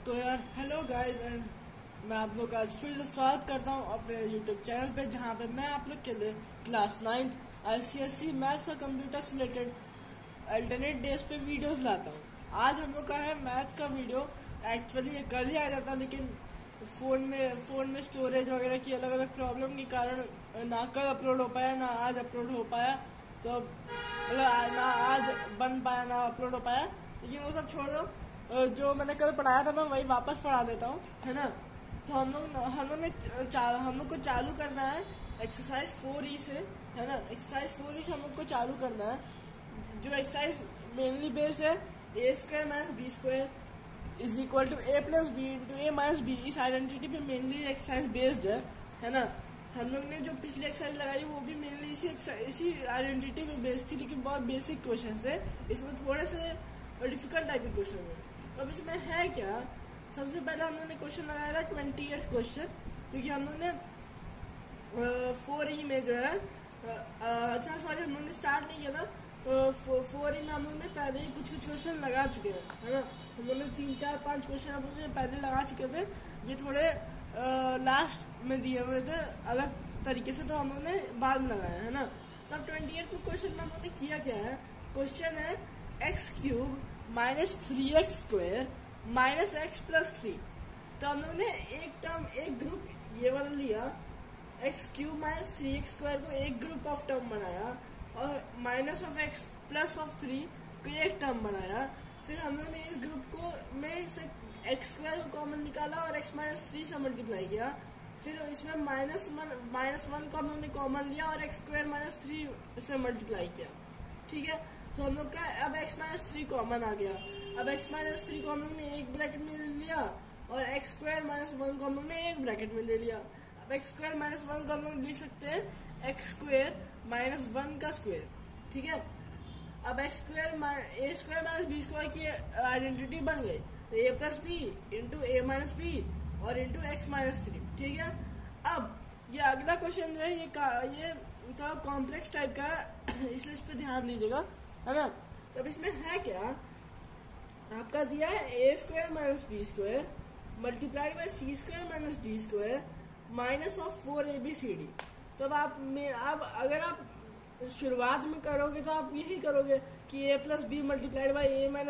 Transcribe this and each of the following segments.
तो यार hello guys and मैं आप लोग का आज फिर से स्वागत करता हूँ अपने यूट्यूब चैनल पे, जहाँ पे मैं आप लोग के लिए क्लास 9th ICSE मैथ्स और कंप्यूटर से रिलेटेड अल्टरनेट डेज पे वीडियोस लाता हूँ। आज हम लोग का है मैथ्स का वीडियो। एक्चुअली ये कल ही आ जाता, लेकिन फ़ोन में स्टोरेज वगैरह की अलग अलग प्रॉब्लम के कारण ना कल अपलोड हो पाया, ना आज अपलोड हो पाया। तो मतलब ना आज बन पाया, ना अपलोड हो पाया। लेकिन वो सब छोड़ दो, जो मैंने कल पढ़ाया था मैं वही वापस पढ़ा देता हूँ, है ना। तो हम लोग को चालू करना है एक्सरसाइज 4E से, है ना। एक्सरसाइज 4E से हम लोग को चालू करना है, जो एक्सरसाइज मेनली बेस्ड है a² - b² is equal to a + b × a - b। इस आइडेंटिटी पे मेनली एक्सरसाइज बेस्ड है ना। हम लोग ने जो पिछली एक्सरसाइज लगाई वो भी मेनली इसी आइडेंटिटी पे बेस्ड थी, लेकिन बहुत बेसिक क्वेश्चन थे। इसमें थोड़े से डिफिकल्ट टाइप के क्वेश्चन है। तो अब इसमें है क्या, सबसे पहले हम लोग ने क्वेश्चन लगाया था 20 ईयर्स क्वेश्चन, क्योंकि हम लोग ने 4E में जो है हम लोग ने स्टार्ट नहीं किया था। 4E में हम लोग ने पहले ही कुछ क्वेश्चन लगा चुके हैं, है ना। हम लोग ने 3, 4, 5 क्वेश्चन हम लोग ने पहले लगा चुके थे। ये थोड़े लास्ट में दिए हुए थे अलग तरीके से, तो हम लोग ने बाद में लगाया, है ना। तो अब 20 ईयर के क्वेश्चन में हम लोग ने किया क्या है, क्वेश्चन है x³ - 3x² - x + 3। तो हम लोग ने एक ग्रुप ये वाला लिया, x³ - 3x² को एक ग्रुप ऑफ टर्म बनाया, और -(x + 3) को एक टर्म बनाया। फिर हम लोग ने इस ग्रुप को में से x² को कॉमन निकाला और x - 3 से मल्टीप्लाई किया। फिर इसमें -1 को हम लोग ने कॉमन लिया और x² - 3 से मल्टीप्लाई किया, ठीक है। तो हम लोग का अब x - 3 कॉमन आ गया। अब x - 3 को हम लोग ने एक ब्रैकेट में ले लिया, और x² - 1 को हम लोग ने एक ब्रैकेट में ले लिया। अब x² - 1 को हम लोग लिख सकते हैं x² - 1 का स्क्वायर, ठीक है। अब a² - b² की आइडेंटिटी बन गई, तो a + b × a - b और × x - 3, ठीक है। अब ये अगला क्वेश्चन जो है ये कॉम्प्लेक्स टाइप का है, इसलिए इस पर ध्यान दीजिएगा, है ना। तो अब इसमें है क्या, आपका दिया है a² - b² × c² - d² -4abcd। तो अब अगर आप शुरुआत में करोगे तो आप यही करोगे कि a + b × a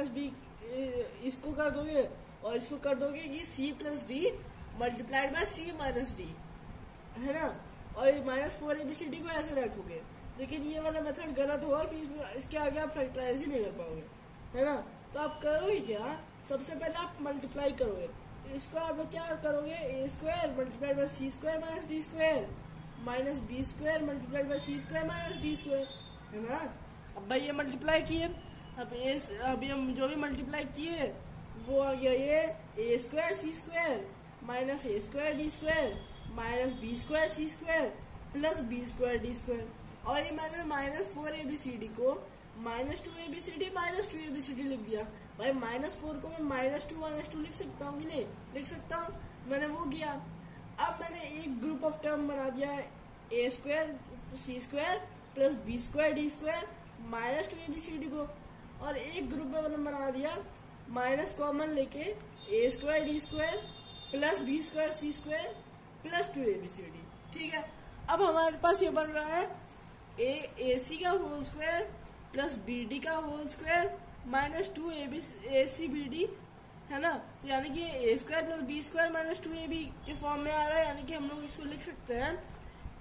- b इसको कर दोगे, और इसको कर दोगे कि c + d × c - d, है ना। और -4abcd को ऐसे रखोगे। लेकिन ये वाला मेथड गलत होगा कि इसके आगे आप फैक्टराइज ही नहीं कर पाओगे, है ना। तो आप करोगे क्या, सबसे पहले आप मल्टीप्लाई करोगे। तो इसको आप क्या करोगे, a² × c² - d² -b² × c² - d², है ना। अब भाई ये मल्टीप्लाई किए, अभी हम जो भी मल्टीप्लाई किए वो आ गया ये a² c² - a² d² -b² c² + b² d²। और ये मैंने -4abcd को -2abcd -2abcd लिख दिया। भाई -4 को मैं -2 लिख सकता हूँ कि नहीं, लिख सकता हूँ, मैंने वो किया। अब मैंने एक ग्रुप ऑफ टर्म बना दिया है a² c² + b² d² -2abcd को, और एक ग्रुप में मैंने बना दिया माइनस कॉमन लेके a² d² + b² c² + 2abcd, ठीक है। अब हमारे पास ये बन रहा है ac का होल स्क्वायर + bd का होल स्क्वायर -2acbd, है ना। तो यानी कि a² + b² - 2ab के फॉर्म में आ रहा है। यानी कि हम लोग इसको लिख सकते हैं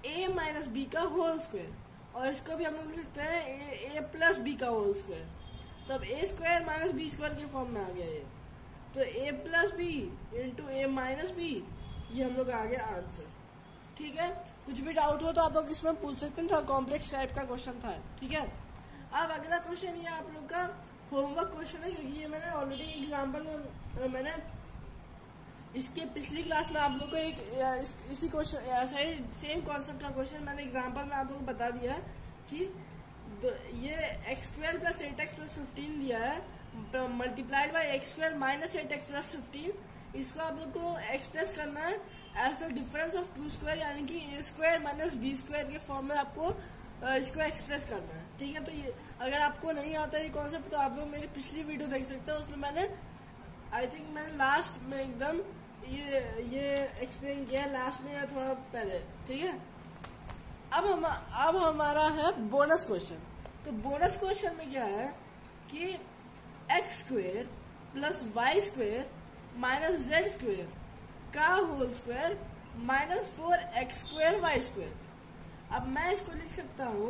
a - b का होल स्क्वायर, और इसको भी हम लोग लिख सकते हैं a + b का होल स्क्वायर। तो अब a² - b² के फॉर्म में आ गया ये, तो a + b × a - b, ये हम लोग आ गया आंसर, ठीक है। कुछ भी डाउट हो तो आप लोग इसमें पूछ सकते हैं, थोड़ा कॉम्प्लेक्स टाइप का क्वेश्चन था, ठीक है। अब अगला क्वेश्चन ये आप लोग का होमवर्क क्वेश्चन है, क्योंकि ये मैंने ऑलरेडी एग्जाम्पल में मैंने इसके पिछली क्लास में आप लोग को इसी क्वेश्चन ऐसा ही सेम कॉन्सेप्ट का क्वेश्चन मैंने एग्जाम्पल में आप लोग को बता दिया है कि ये x² + 8x + 15 दिया है, मल्टीप्लाइड बाई x² - 8x + 15। इसको आप लोग को एक्सप्रेस करना है एज द डिफरेंस ऑफ 2², यानी कि a² - b² के फॉर्म में आपको इसको एक्सप्रेस करना है, ठीक है। तो ये अगर आपको नहीं आता ये कॉन्सेप्ट तो आप लोग मेरी पिछली वीडियो देख सकते हैं, उसमें मैंने आई थिंक मैंने लास्ट में एकदम ये एक्सप्लेन किया लास्ट में या थोड़ा पहले, ठीक है। अब हमारा है बोनस क्वेश्चन। तो बोनस क्वेश्चन में क्या है कि X square plus Y square minus Z square का whole square minus 4x square Y square. अब मैं इसको लिख सकता हूँ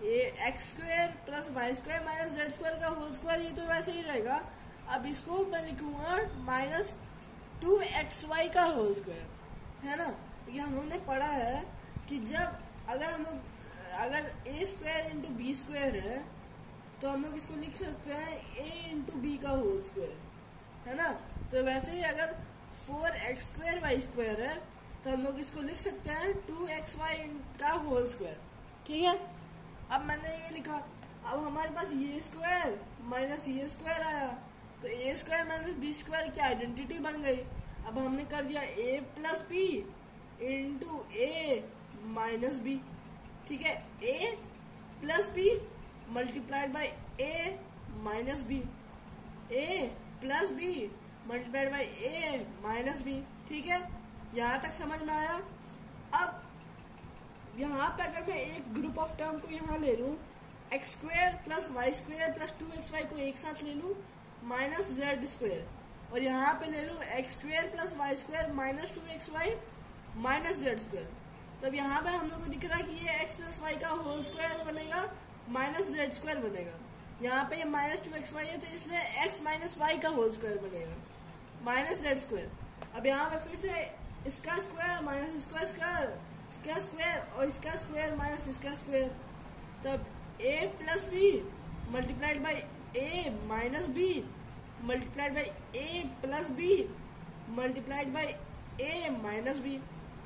ये X square plus Y square minus Z square का होल स्क्वायर, ये तो वैसे ही रहेगा। अब इसको मैं लिखूंगा माइनस 2xy का होल स्क्वायर, है ना। ये हम लोग ने पढ़ा है कि जब अगर a square into B square है तो हम लोग इसको लिख सकते हैं a इंटू बी का होल स्क्वायर, है ना। तो वैसे ही अगर 4x स्क्वायर वाई स्क्वायर है तो हम लोग इसको लिख सकते हैं 2xy का होल स्क्वायर, ठीक है। अब मैंने ये लिखा, अब हमारे पास ये स्क्वायर माइनस ये स्क्वायर आया तो A square minus B square की आइडेंटिटी बन गई। अब हमने कर दिया a plus B into A minus B, ठीक है। a plus B multiplied by A minus B, a plus B multiplied by A minus B, ठीक है। यहाँ तक समझ में आया। अब यहाँ पे अगर मैं एक ग्रुप ऑफ टर्म को यहाँ ले लूँ, X square plus Y square plus 2xy को एक साथ ले लूँ माइनस जेड स्क्वेयर, और यहाँ पे ले लूँ X square plus Y square minus 2xy minus Z square. तो अब यहाँ पे हम लोग को दिख रहा है कि ये x प्लस वाई का होल स्क्वायर बनेगा माइनस जेड स्क्वायर बनेगा। यहाँ पे ये माइनस 2xy है तो इसलिए x माइनस वाई का होल स्क्वायर बनेगा माइनस जेड स्क्वायर। अब यहाँ पे फिर से इसका स्क्वायर माइनस इसका स्क्वायर, इसका स्क्वायर और इसका स्क्वायर माइनस इसका स्क्वायर, तब a plus B multiplied by a minus B multiplied by a plus B multiplied by a minus B.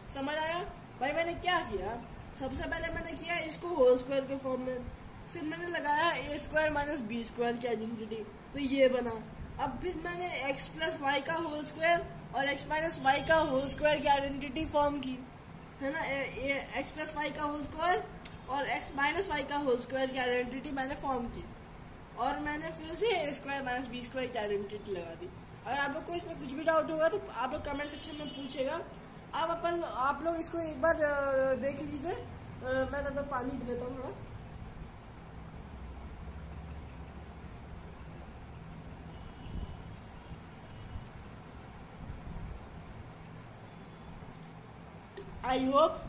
समझ आया भाई। मैंने क्या किया, सबसे पहले मैंने किया इसको होल स्क्वायर के फॉर्म में, फिर मैंने लगाया a square minus B square की आइडेंटिटी, तो ये बना। अब फिर मैंने x प्लस वाई का होल स्क्वायर और x माइनस वाई का होल स्क्वायर की आइडेंटिटी फॉर्म की, है ना। x प्लस वाई का होल स्क्वायर और x माइनस वाई का होल स्क्वायर की आइडेंटिटी मैंने फॉर्म की, और मैंने फिर से a square minus B square की आइडेंटिटी लगा दी। अगर आप लोग को इसमें कुछ भी डाउट होगा तो आप लोग कमेंट सेक्शन में पूछेगा। अब आप लोग इसको एक बार देख लीजिए। मैं तब तक पानी पी लेता हूँ थोड़ा। आई होप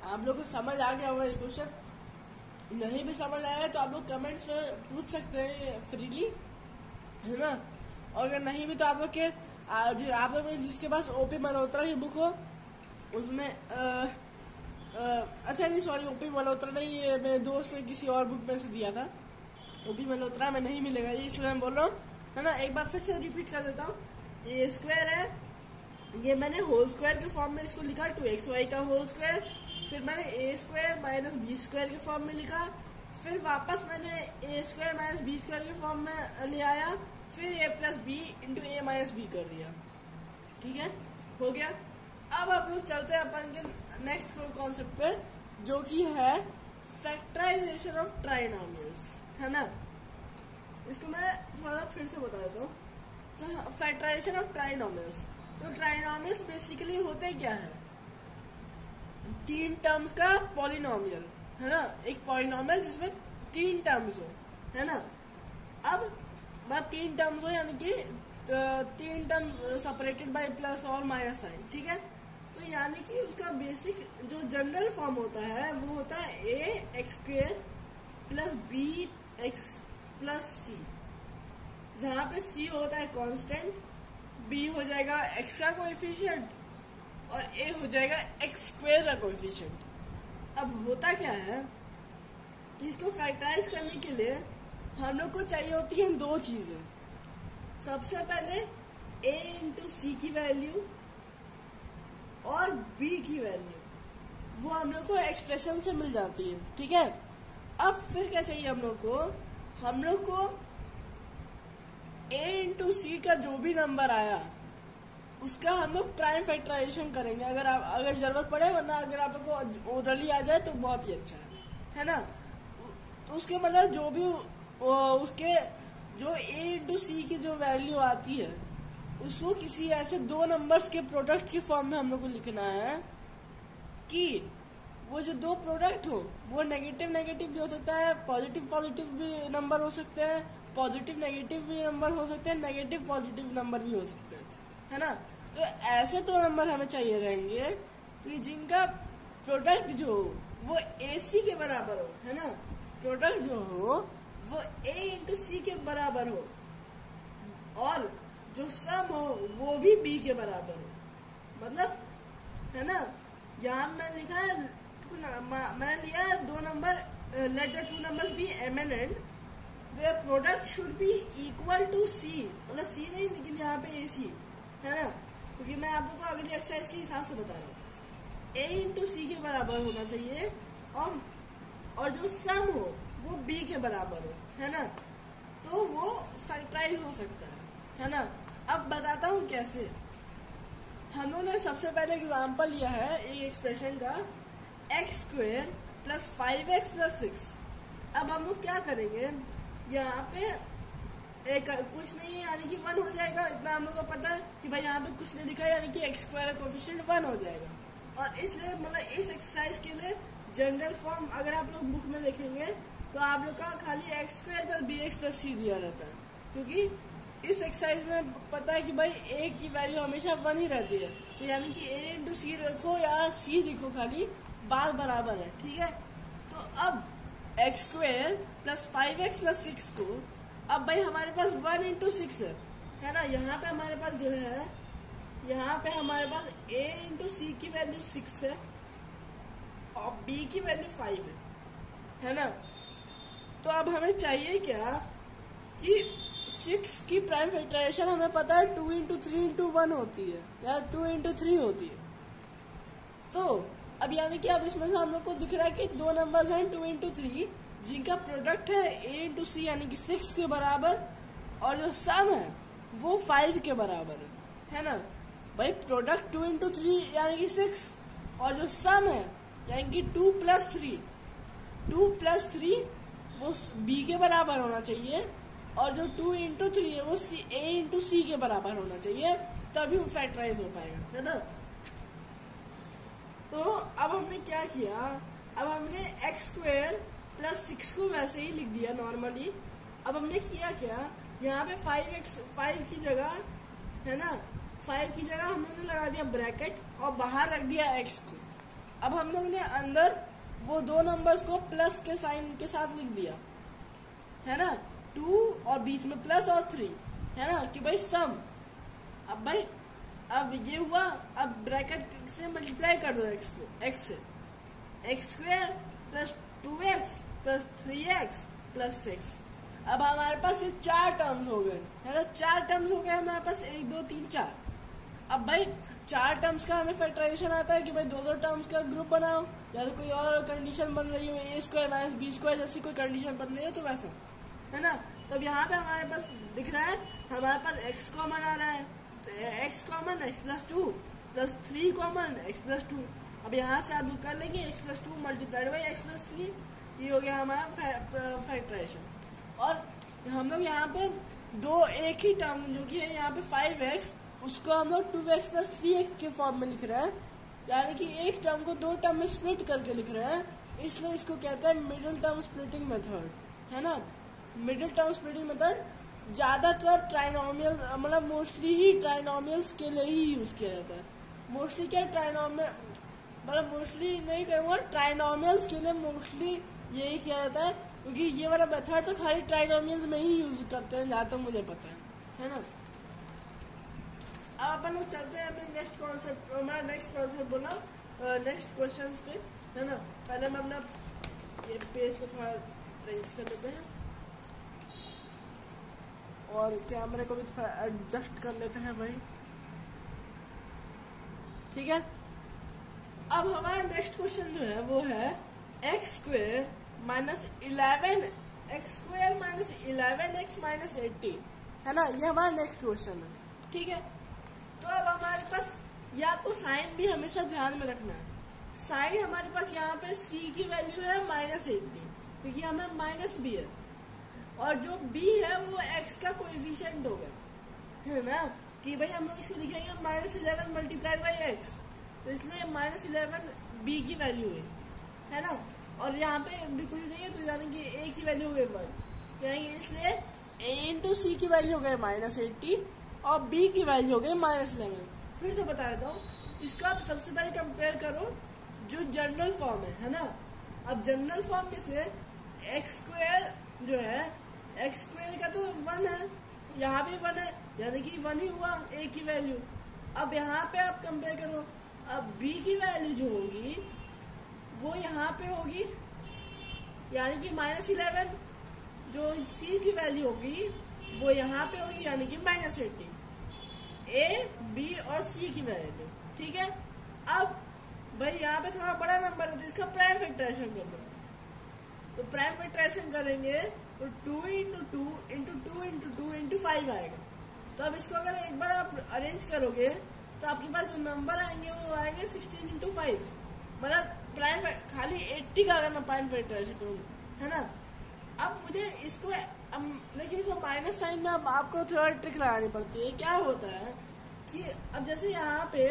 आप लोग को समझ आ गया होगा ये क्वेश्चन। नहीं भी समझ आया तो आप लोग कमेंट्स में पूछ सकते हैं फ्रीली, है ना। और अगर नहीं भी तो आप लोग के आप लोग जिसके पास ओपी मल्होत्रा की बुक हो उसमें अच्छा नहीं सॉरी ओपी मल्होत्रा नहीं, ये मेरे दोस्त ने किसी और बुक में से दिया था। ओपी मल्होत्रा में नहीं मिलेगा ये, इसलिए मैं बोल रहा हूँ, है ना। एक बार फिर से रिपीट कर देता हूँ। ये स्क्वायर है, ये मैंने होल स्क्वायर के फॉर्म में इसको लिखा 2xy का होल स्क्वायर, फिर मैंने a square minus B square के फॉर्म में लिखा, फिर वापस मैंने a square minus B square के फॉर्म में ले आया, फिर a plus B into A minus B कर दिया, ठीक है, हो गया। अब आप लोग चलते हैं अपन के नेक्स्ट कॉन्सेप्ट पे, जो कि है फैक्टराइजेशन ऑफ ट्राइनोमियल्स, है ना। इसको मैं थोड़ा फिर से बता देता हूँ। तो फैक्टराइजेशन ऑफ ट्राइनोमियल्स, तो ट्राइनोमियल्स बेसिकली होते क्या है, तीन टर्म्स का पॉलिनोमियल, है ना। एक पॉलिनोमियल जिसमें तीन टर्म्स हो, है ना। अब बात तीन टर्म्स हो यानी कि तीन टर्म सेपरेटेड बाय प्लस और माइनस साइन, ठीक है। तो यानी कि उसका बेसिक जो जनरल फॉर्म होता है वो होता है a X square plus B X plus C, जहाँ पे c होता है कांस्टेंट, b हो जाएगा x का कोएफिशिएंट और a हो जाएगा एक्स स्क्वेयर का कोएफिशिएंट। अब होता क्या है कि इसको फैक्टराइज करने के लिए हम लोग को चाहिए होती है दो चीजें। सबसे पहले a इंटू सी की वैल्यू और b की वैल्यू, वो हम लोग को एक्सप्रेशन से मिल जाती है, ठीक है। अब फिर क्या चाहिए हम लोग को a इंटू सी का जो भी नंबर आया उसका हम लोग प्राइम फैक्टराइजेशन करेंगे अगर जरूरत पड़े, वरना अगर आप लोग को ओरली आ जाए तो बहुत ही अच्छा है ना। तो उसके मतलब जो भी उसके जो a इंटू सी की जो वैल्यू आती है उसको किसी ऐसे दो नंबर्स के प्रोडक्ट की फॉर्म में हम लोग को लिखना है कि वो जो दो प्रोडक्ट हो वो नेगेटिव नेगेटिव भी हो सकता है, पॉजिटिव पॉजिटिव भी नंबर हो सकते हैं, पॉजिटिव नेगेटिव भी नंबर हो सकते हैं, नेगेटिव पॉजिटिव नंबर भी हो सकते हैं, है ना। तो ऐसे दो नंबर हमें चाहिए रहेंगे कि जिनका प्रोडक्ट जो वो AC के बराबर हो, है ना। प्रोडक्ट जो हो वो A इंटू सी के बराबर हो और जो सम हो वो भी B के बराबर हो। मतलब, है ना, यहाँ मैंने लिखा है मैंने लिया दो number, let the two numbers be eminent where product should be equal to C, मतलब C नहीं लेकिन यहाँ पे AC, है ना, क्योंकि मैं आप लोग को अगली एक्सरसाइज के हिसाब से बता रहा हूँ। A इंटू सी के बराबर होना चाहिए और जो सम हो वो B के बराबर हो, है ना, तो वो फैक्टराइज हो सकता है ना। अब बताता हूँ कैसे। हम लोगों ने सबसे पहले एग्जाम्पल लिया है एक एक्सप्रेशन का x² + 5x + 6। अब हम लोग क्या करेंगे, यहाँ पे एक कुछ नहीं है यानी कि 1 हो जाएगा, इतना हम लोग को पता है कि भाई यहाँ पे कुछ नहीं लिखा है यानी कि x² का कोएफिशिएंट 1 हो जाएगा। और इसलिए मतलब इस एक्सरसाइज के लिए जनरल फॉर्म अगर आप लोग बुक में देखेंगे तो आप लोग का खाली x² + bx + c दिया रहता है, क्योंकि इस एक्सरसाइज में पता है कि भाई a की वैल्यू हमेशा 1 ही रहती है, तो यानी कि a इंटू सी रखो या c लिखो, खाली बात बराबर है, ठीक है। तो अब x² + 5x + 6 को अब भाई हमारे पास 1 इंटू 6 है ना। यहाँ पे हमारे पास जो है, यहाँ पे हमारे पास a इंटू सी की वैल्यू 6 है और b की वैल्यू 5 है ना। तो अब हमें चाहिए क्या कि 6 की प्राइम फैक्टराइजेशन हमें पता है 2 इंटू 3 इंटू 1 होती है या 2 इंटू 3 होती है। तो अब यानी कि अब इसमें से हम लोग को दिख रहा है कि दो नंबर्स हैं 2 इंटू 3 जिनका प्रोडक्ट है a इंटू सी यानी कि 6 के बराबर और जो सम है वो 5 के बराबर है ना। भाई प्रोडक्ट 2 इंटू 3 यानी कि 6 और जो सम है यानी कि 2 + 3 वो b के बराबर होना चाहिए और जो 2 इंटू 3 है वो a इंटू सी के बराबर होना चाहिए, तभी वो फैक्टराइज हो पाएगा, है ना। तो अब हमने क्या किया, अब हमने x² + 6 को वैसे ही लिख दिया नॉर्मली। अब हमने किया क्या, यहाँ पे 5 की जगह, है ना, 5 की जगह हम लोगों ने लगा दिया ब्रैकेट और बाहर रख दिया x को। अब हम लोग ने अंदर वो दो नंबर्स को प्लस के साइन के साथ लिख दिया, है ना, 2 और बीच में प्लस और 3, है ना, कि भाई सम। अब भाई अब ये हुआ, अब ब्रैकेट से मल्टीप्लाई कर दो x को, x से, x² + 2x + 3x + 6। अब हमारे पास ये 4 टर्म्स हो गए, है ना, 4 टर्म्स हो गए हमारे पास, 1 2 3 4। अब भाई 4 टर्म्स का हमें फैक्टराइजेशन आता है कि भाई दो टर्म्स का ग्रुप बनाओ, या तो कोई और कंडीशन बन रही हो a² - b² जैसी कोई कंडीशन बन रही हो तो वैसा, है ना। तो यहाँ पे हमारे पास दिख रहा है, हमारे पास x कॉमन आ रहा है, तो x common x + 2 + 3 common x + 2। अब यहाँ से आप कर लेंगे x + 2 × x + 3, ये हो गया हमारा फैक्टराइजेशन। और हम लोग यहाँ पे दो एक ही टर्म जो कि है यहाँ पे 5x, उसको हम लोग 2x + 3x के फॉर्म में लिख रहे हैं, यानी कि एक टर्म को दो टर्म में स्प्लिट करके लिख रहे हैं, इसलिए इसको कहते हैं मिडिल टर्म स्प्लिटिंग मेथड, है ना। मिडिल टर्म स्प्लिटिंग मेथड ज्यादातर ट्राइनोमियल, मतलब मोस्टली ही ट्राइनोमियल्स के लिए ही यूज किया जाता है। मोस्टली क्या ट्राइनोमियल, मतलब मोस्टली नहीं कहूँगा, ट्राइनोमियल्स के लिए मोस्टली यही किया जाता है, क्योंकि ये वाला मेथड तो खाली ट्राइनोमियल्स में ही यूज करते हैं जहाँ तक मुझे पता है ना। अब अपन लोग चलते हैं अपने नेक्स्ट कॉन्सेप्ट, हमारा नेक्स्ट कॉन्सेप्ट बोला नेक्स्ट क्वेश्चंस पे, है ना। पहले हम अपना ये पेज को थोड़ा अरेंज कर लेते हैं और कैमरे को भी थोड़ा एडजस्ट कर लेते हैं भाई, ठीक है। अब हमारा नेक्स्ट क्वेश्चन जो है वो है x² - 11 x² - 11x - 80, है ना, ये हमारा नेक्स्ट क्वेश्चन है, ठीक है। तो अब हमारे पास ये आपको साइन भी हमेशा ध्यान में रखना है। साइन हमारे पास यहाँ पे c की वैल्यू है -80, क्योंकि हमें माइनस भी है। और जो b है वो x का कोएफिशिएंट होगा, है ना, कि भाई हम लोग इसको लिखेंगे -11 मल्टीप्लाइड बाई एक्स, तो इसलिए -11 b की वैल्यू है ना, और यहाँ पे भी कुछ नहीं है तो यानी कि a की वैल्यू हो गई 1, यानी इसलिए a इंटू सी की वैल्यू हो गई -80 और b की वैल्यू हो गई -11। फिर से बता देता हूँ, इसका आप सबसे पहले कंपेयर करो जो जनरल फॉर्म है ना। अब जनरल फॉर्म में से एक्स स्क्वायर जो है, एक्स स्क्वायर का तो 1 है, यहाँ भी 1 है, यानी कि 1 ही हुआ a की वैल्यू। अब यहाँ पे आप कंपेयर करो, अब b की वैल्यू जो होगी वो यहाँ पे होगी, यानी कि -11, जो c की वैल्यू होगी वो यहाँ पे होगी, यानी कि -80, a b और c की वैल्यू, ठीक है। अब भाई यहाँ पे थोड़ा बड़ा नंबर है तो इसका प्राइम फैक्टराइजेशन कर दो, तो प्राइम फैक्टराइजेशन करेंगे तो 2 इंटू 2 इंटू 2 इंटू 2 इंटू 5 आएगा। तो अब इसको अगर एक बार आप अरेंज करोगे तो आपके पास जो नंबर आएंगे वो आएंगे 16 इंटू 5, मतलब प्राइम खाली 80 का अगर मैं प्राइम फैक्टराइजेशन करूँ, है ना। अब मुझे इसको लेकिन इसको माइनस साइन में अब आपको थोड़ा ट्रिक लगानी पड़ती है। क्या होता है कि अब जैसे यहाँ पे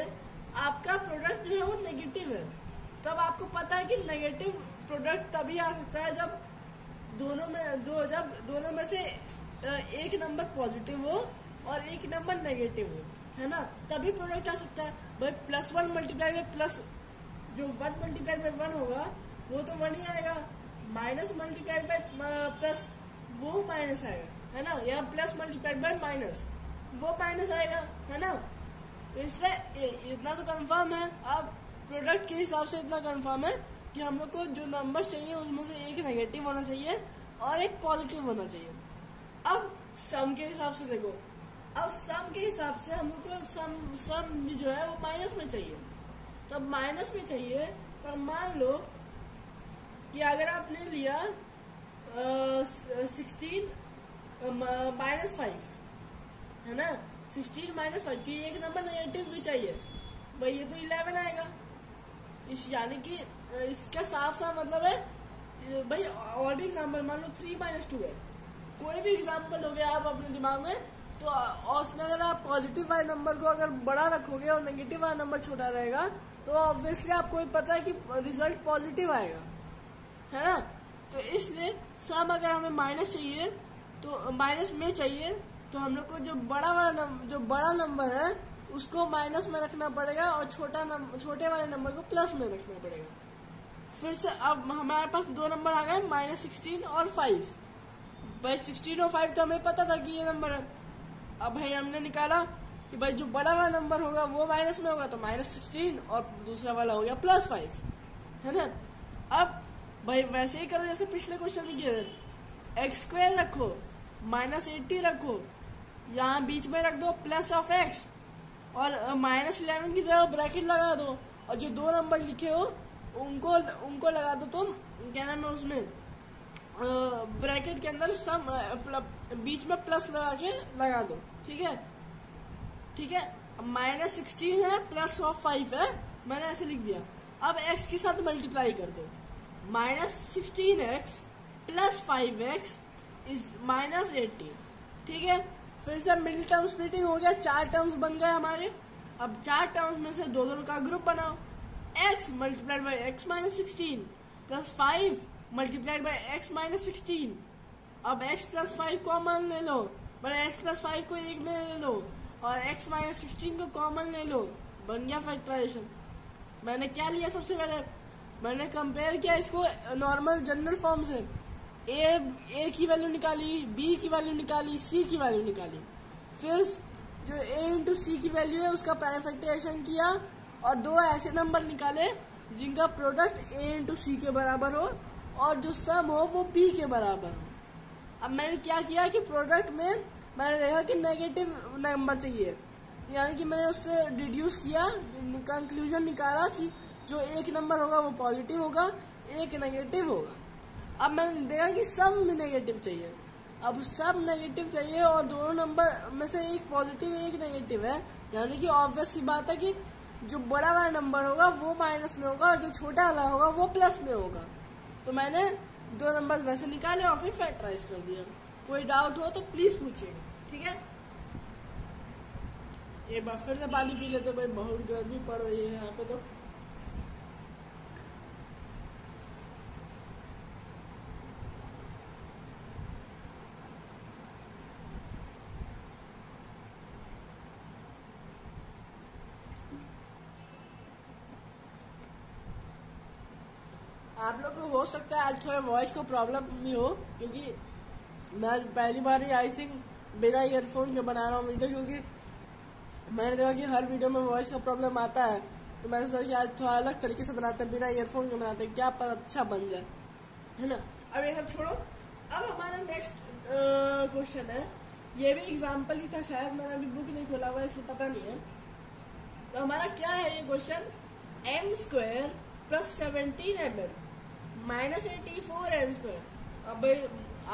आपका प्रोडक्ट जो है वो नेगेटिव है, तब आपको पता है कि नेगेटिव प्रोडक्ट तभी आ सकता है जब दोनों में से एक नंबर पॉजिटिव हो और एक नंबर नेगेटिव हो, है ना, तभी प्रोडक्ट आ सकता है। भाई +1 मल्टीप्लाइड बाई प्लस, जो 1 मल्टीप्लाइड बाई 1 होगा वो तो 1 ही आएगा, माइनस मल्टीप्लाइड बाई प्लस वो माइनस आएगा, है ना, या प्लस मल्टीप्लाइड बाई माइनस वो माइनस आएगा, है ना। तो इसलिए इतना तो कंफर्म है। अब प्रोडक्ट के हिसाब से इतना कंफर्म है कि हम लोग को जो नंबर चाहिए उसमें से एक नेगेटिव होना चाहिए और एक पॉजिटिव होना चाहिए। अब सम के हिसाब से देखो, अब सम के हिसाब से हम लोग को सम जो है वो माइनस में चाहिए। तो अब माइनस में चाहिए तो मान लो कि अगर आपने लिया 16 -5, है ना, 16 -5 की एक नंबर नेगेटिव भी चाहिए, भाई ये तो 11 आएगा। इस यानी कि इसका साफ मतलब है भाई। और भी एग्जाम्पल मान लो 3 - 2 है, कोई भी एग्जाम्पल हो गया आप अपने दिमाग में, तो और उसमें अगर आप पॉजिटिव वाले नंबर को अगर बड़ा रखोगे और नेगेटिव वाला नंबर छोटा रहेगा तो ऑब्वियसली आपको भी पता है कि रिजल्ट पॉजिटिव आएगा, है ना। तो इसलिए सम अगर हमें माइनस चाहिए तो माइनस में चाहिए तो हम लोग को जो बड़ा नंबर है उसको माइनस में रखना पड़ेगा और छोटे वाले नंबर को प्लस में रखना पड़ेगा। फिर से अब हमारे पास दो नंबर आ गए -16 और 5। भाई 16 और 5 तो हमें पता था कि ये नंबर है। अब भाई हमने निकाला कि भाई जो बड़ा वाला नंबर होगा वो माइनस में होगा तो -16 और दूसरा वाला हो गया +5, है ना। अब भाई वैसे ही करो जैसे पिछले क्वेश्चन में किया, x² रखो, -80 रखो, यहाँ बीच में रख दो +x और -11 की जगह ब्रैकेट लगा दो, और जो दो नंबर लिखे हो उनको लगा दो तुम, क्या नाम है उसमें ब्रैकेट के अंदर सम बीच में प्लस लगा दो, ठीक है। -16 है +5 है, मैंने ऐसे लिख दिया। अब x के साथ मल्टीप्लाई कर दो, -16x + 5x = -80, ठीक है। फिर से मिडिल टर्म स्प्लिटिंग हो गया, 4 टर्म्स बन गए हमारे। अब 4 टर्म्स में से दो का ग्रुप बनाओ, x × x - 16 + 5 × x - 16। अब x + 5 कॉमन ले लो, x + 5 को एक में ले लो और x - 16 को कॉमन ले लो, बन गया फैक्टराइजेशन। मैंने क्या लिया, सबसे पहले मैंने कंपेयर किया इसको नॉर्मल जनरल फॉर्म से, a की वैल्यू निकाली, b की वैल्यू निकाली, c की वैल्यू निकाली, फिर जो a × c की वैल्यू है उसका प्राइम फैक्टराइजेशन किया और दो ऐसे नंबर निकाले जिनका प्रोडक्ट a × c के बराबर हो और जो सम हो वो b के बराबर हो। अब मैंने क्या किया कि प्रोडक्ट में मैंने देखा कि नेगेटिव नंबर चाहिए, यानी कि मैंने उससे डिड्यूस किया, कंक्लूजन निकाला कि जो एक नंबर होगा वो पॉजिटिव होगा, एक नेगेटिव होगा। अब मैंने देखा कि सम भी नेगेटिव चाहिए। अब सब नेगेटिव चाहिए और दोनों नंबर में से एक पॉजिटिव एक नेगेटिव है, यानी कि ऑब्वियस सी बात है कि जो बड़ा वाला नंबर होगा वो माइनस में होगा और जो छोटा वाला होगा वो प्लस में होगा। तो मैंने दो नंबर वैसे निकाले और फिर फैक्टराइज कर दिया। कोई डाउट हो तो प्लीज पूछिएगा, ठीक है। एक बार फिर से पानी पी लेते भाई, बहुत गर्मी पड़ रही है यहाँ पे तो। आप लोग को हो सकता है आज थोड़ा वॉइस को प्रॉब्लम भी हो, क्योंकि मैं पहली बार ही आई थिंक बिना ईयरफोन के बना रहा हूँ वीडियो, क्योंकि मैंने देखा कि हर वीडियो में वॉइस का प्रॉब्लम आता है। तो मैंने सोचा कि आज थोड़ा अलग तरीके से बनाते हैं, बिना ईयरफोन के बनाते हैं, क्या पर अच्छा बन जाए, है ना। अब ये सब छोड़ो, अब हमारा नेक्स्ट क्वेश्चन है। ये भी एग्जाम्पल ही था शायद, मैंने अभी बुक नहीं खोला हुआ इसलिए पता नहीं है। तो हमारा क्या है ये क्वेश्चन, m² + 17mm -84n²। अब भाई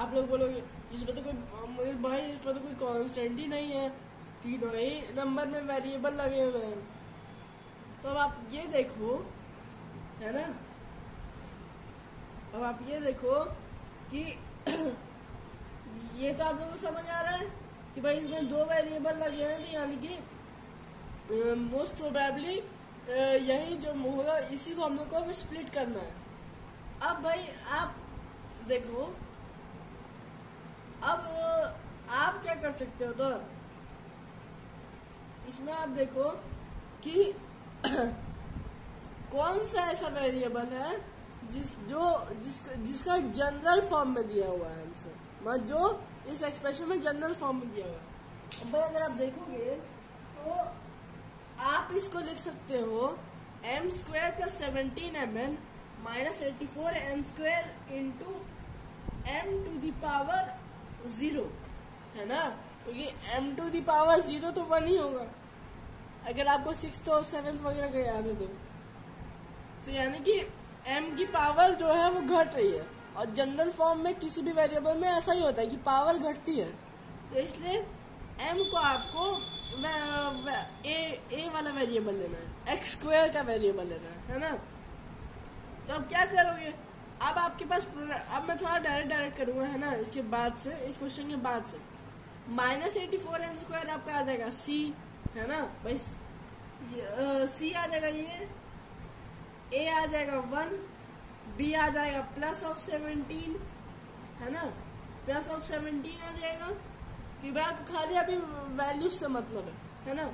आप लोग बोलोगे इसमें तो कोई भाई इसमें तो कोई कांस्टेंट ही नहीं है, तीनों ही नंबर में वेरिएबल लगे हुए हैं। तो अब आप ये देखो, है ना, अब आप ये देखो कि ये तो आप लोगों को समझ आ रहा है कि भाई इसमें 2 वेरिएबल लगे हैं, तो यानी कि मोस्ट प्रोबेबली यही जो होगा इसी को हम लोग को स्प्लिट करना है। अब भाई आप देखो, अब आप क्या कर सकते हो, तो इसमें आप देखो कि कौन सा ऐसा वेरिएबल है जिसका जनरल फॉर्म में दिया हुआ है आंसर, मतलब जो इस एक्सप्रेशन में जनरल फॉर्म में दिया हुआ है। अब भाई अगर आप देखोगे तो आप इसको लिख सकते हो m² + 17mm -84n² into m⁻0, है ना, क्योंकि m⁻0 तो 1 ही होगा अगर आपको 6th और 7th वगैरह का याद है तो यानी कि m की पावर जो है वो घट रही है, और जनरल फॉर्म में किसी भी वेरिएबल में ऐसा ही होता है कि पावर घटती है। तो इसलिए m को आपको a वाला वेरिएबल लेना है, x² का वेरिएबल लेना है ना। तो अब क्या करोगे, अब आपके पास, अब मैं थोड़ा डायरेक्ट करूंगा, है ना, इसके बाद से, इस क्वेश्चन के बाद से -84n² आपका आ जाएगा c, है ना भाई, c आ जाएगा, ये a आ जाएगा 1, b आ जाएगा +17, है ना, +17 आ जाएगा, कि भाई आपको खाली अभी वैल्यू से मतलब है ना।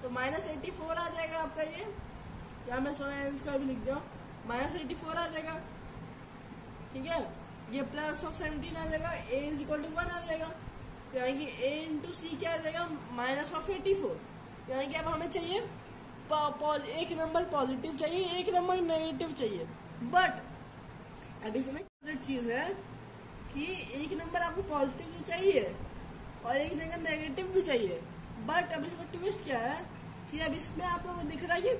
तो -84 आ जाएगा आपका ये, या मैं इसका भी लिख दिया, -84 आ जाएगा, ठीक है। ये +17 आ जाएगा, a = 1 आ जाएगा, यानी कि a × c क्या आ जाएगा, -84। यानी कि अब हमें चाहिए एक नंबर पॉजिटिव चाहिए, एक नंबर नेगेटिव चाहिए। बट अब इसमें चीज है कि एक नंबर आपको पॉजिटिव भी चाहिए और एक नंबर नेगेटिव भी चाहिए। बट अब इसमें ट्विस्ट क्या है कि अब इसमें आप लोगों को दिख रहा है कि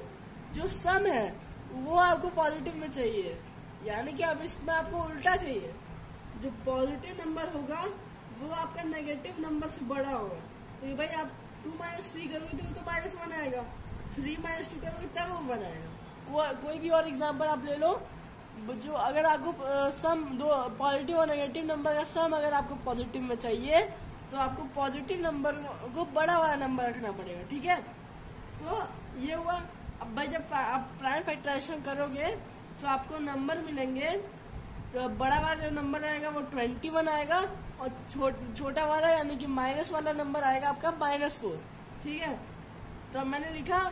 जो सम है वो आपको पॉजिटिव में चाहिए, यानी कि अब इसमें आपको उल्टा चाहिए, जो पॉजिटिव नंबर होगा वो आपका नेगेटिव नंबर से बड़ा होगा। तो भाई आप 2 - 3 करोगे तो -1 आएगा, 3 - 2 करोगे तब वो 1 आएगा। कोई भी और एग्जांपल आप ले लो, जो अगर आपको सम दो पॉजिटिव और नेगेटिव नंबर का सम अगर आपको पॉजिटिव में चाहिए तो आपको पॉजिटिव नंबर को बड़ा वाला नंबर रखना पड़ेगा, ठीक है। तो ये हुआ। अब भाई जब आप प्राइम फैक्टराइजेशन करोगे तो आपको नंबर मिलेंगे, तो बड़ा वाला जो नंबर आएगा वो 21 आएगा, और छोटा वाला यानी कि माइनस वाला नंबर आएगा आपका -4, ठीक है। तो मैंने लिखा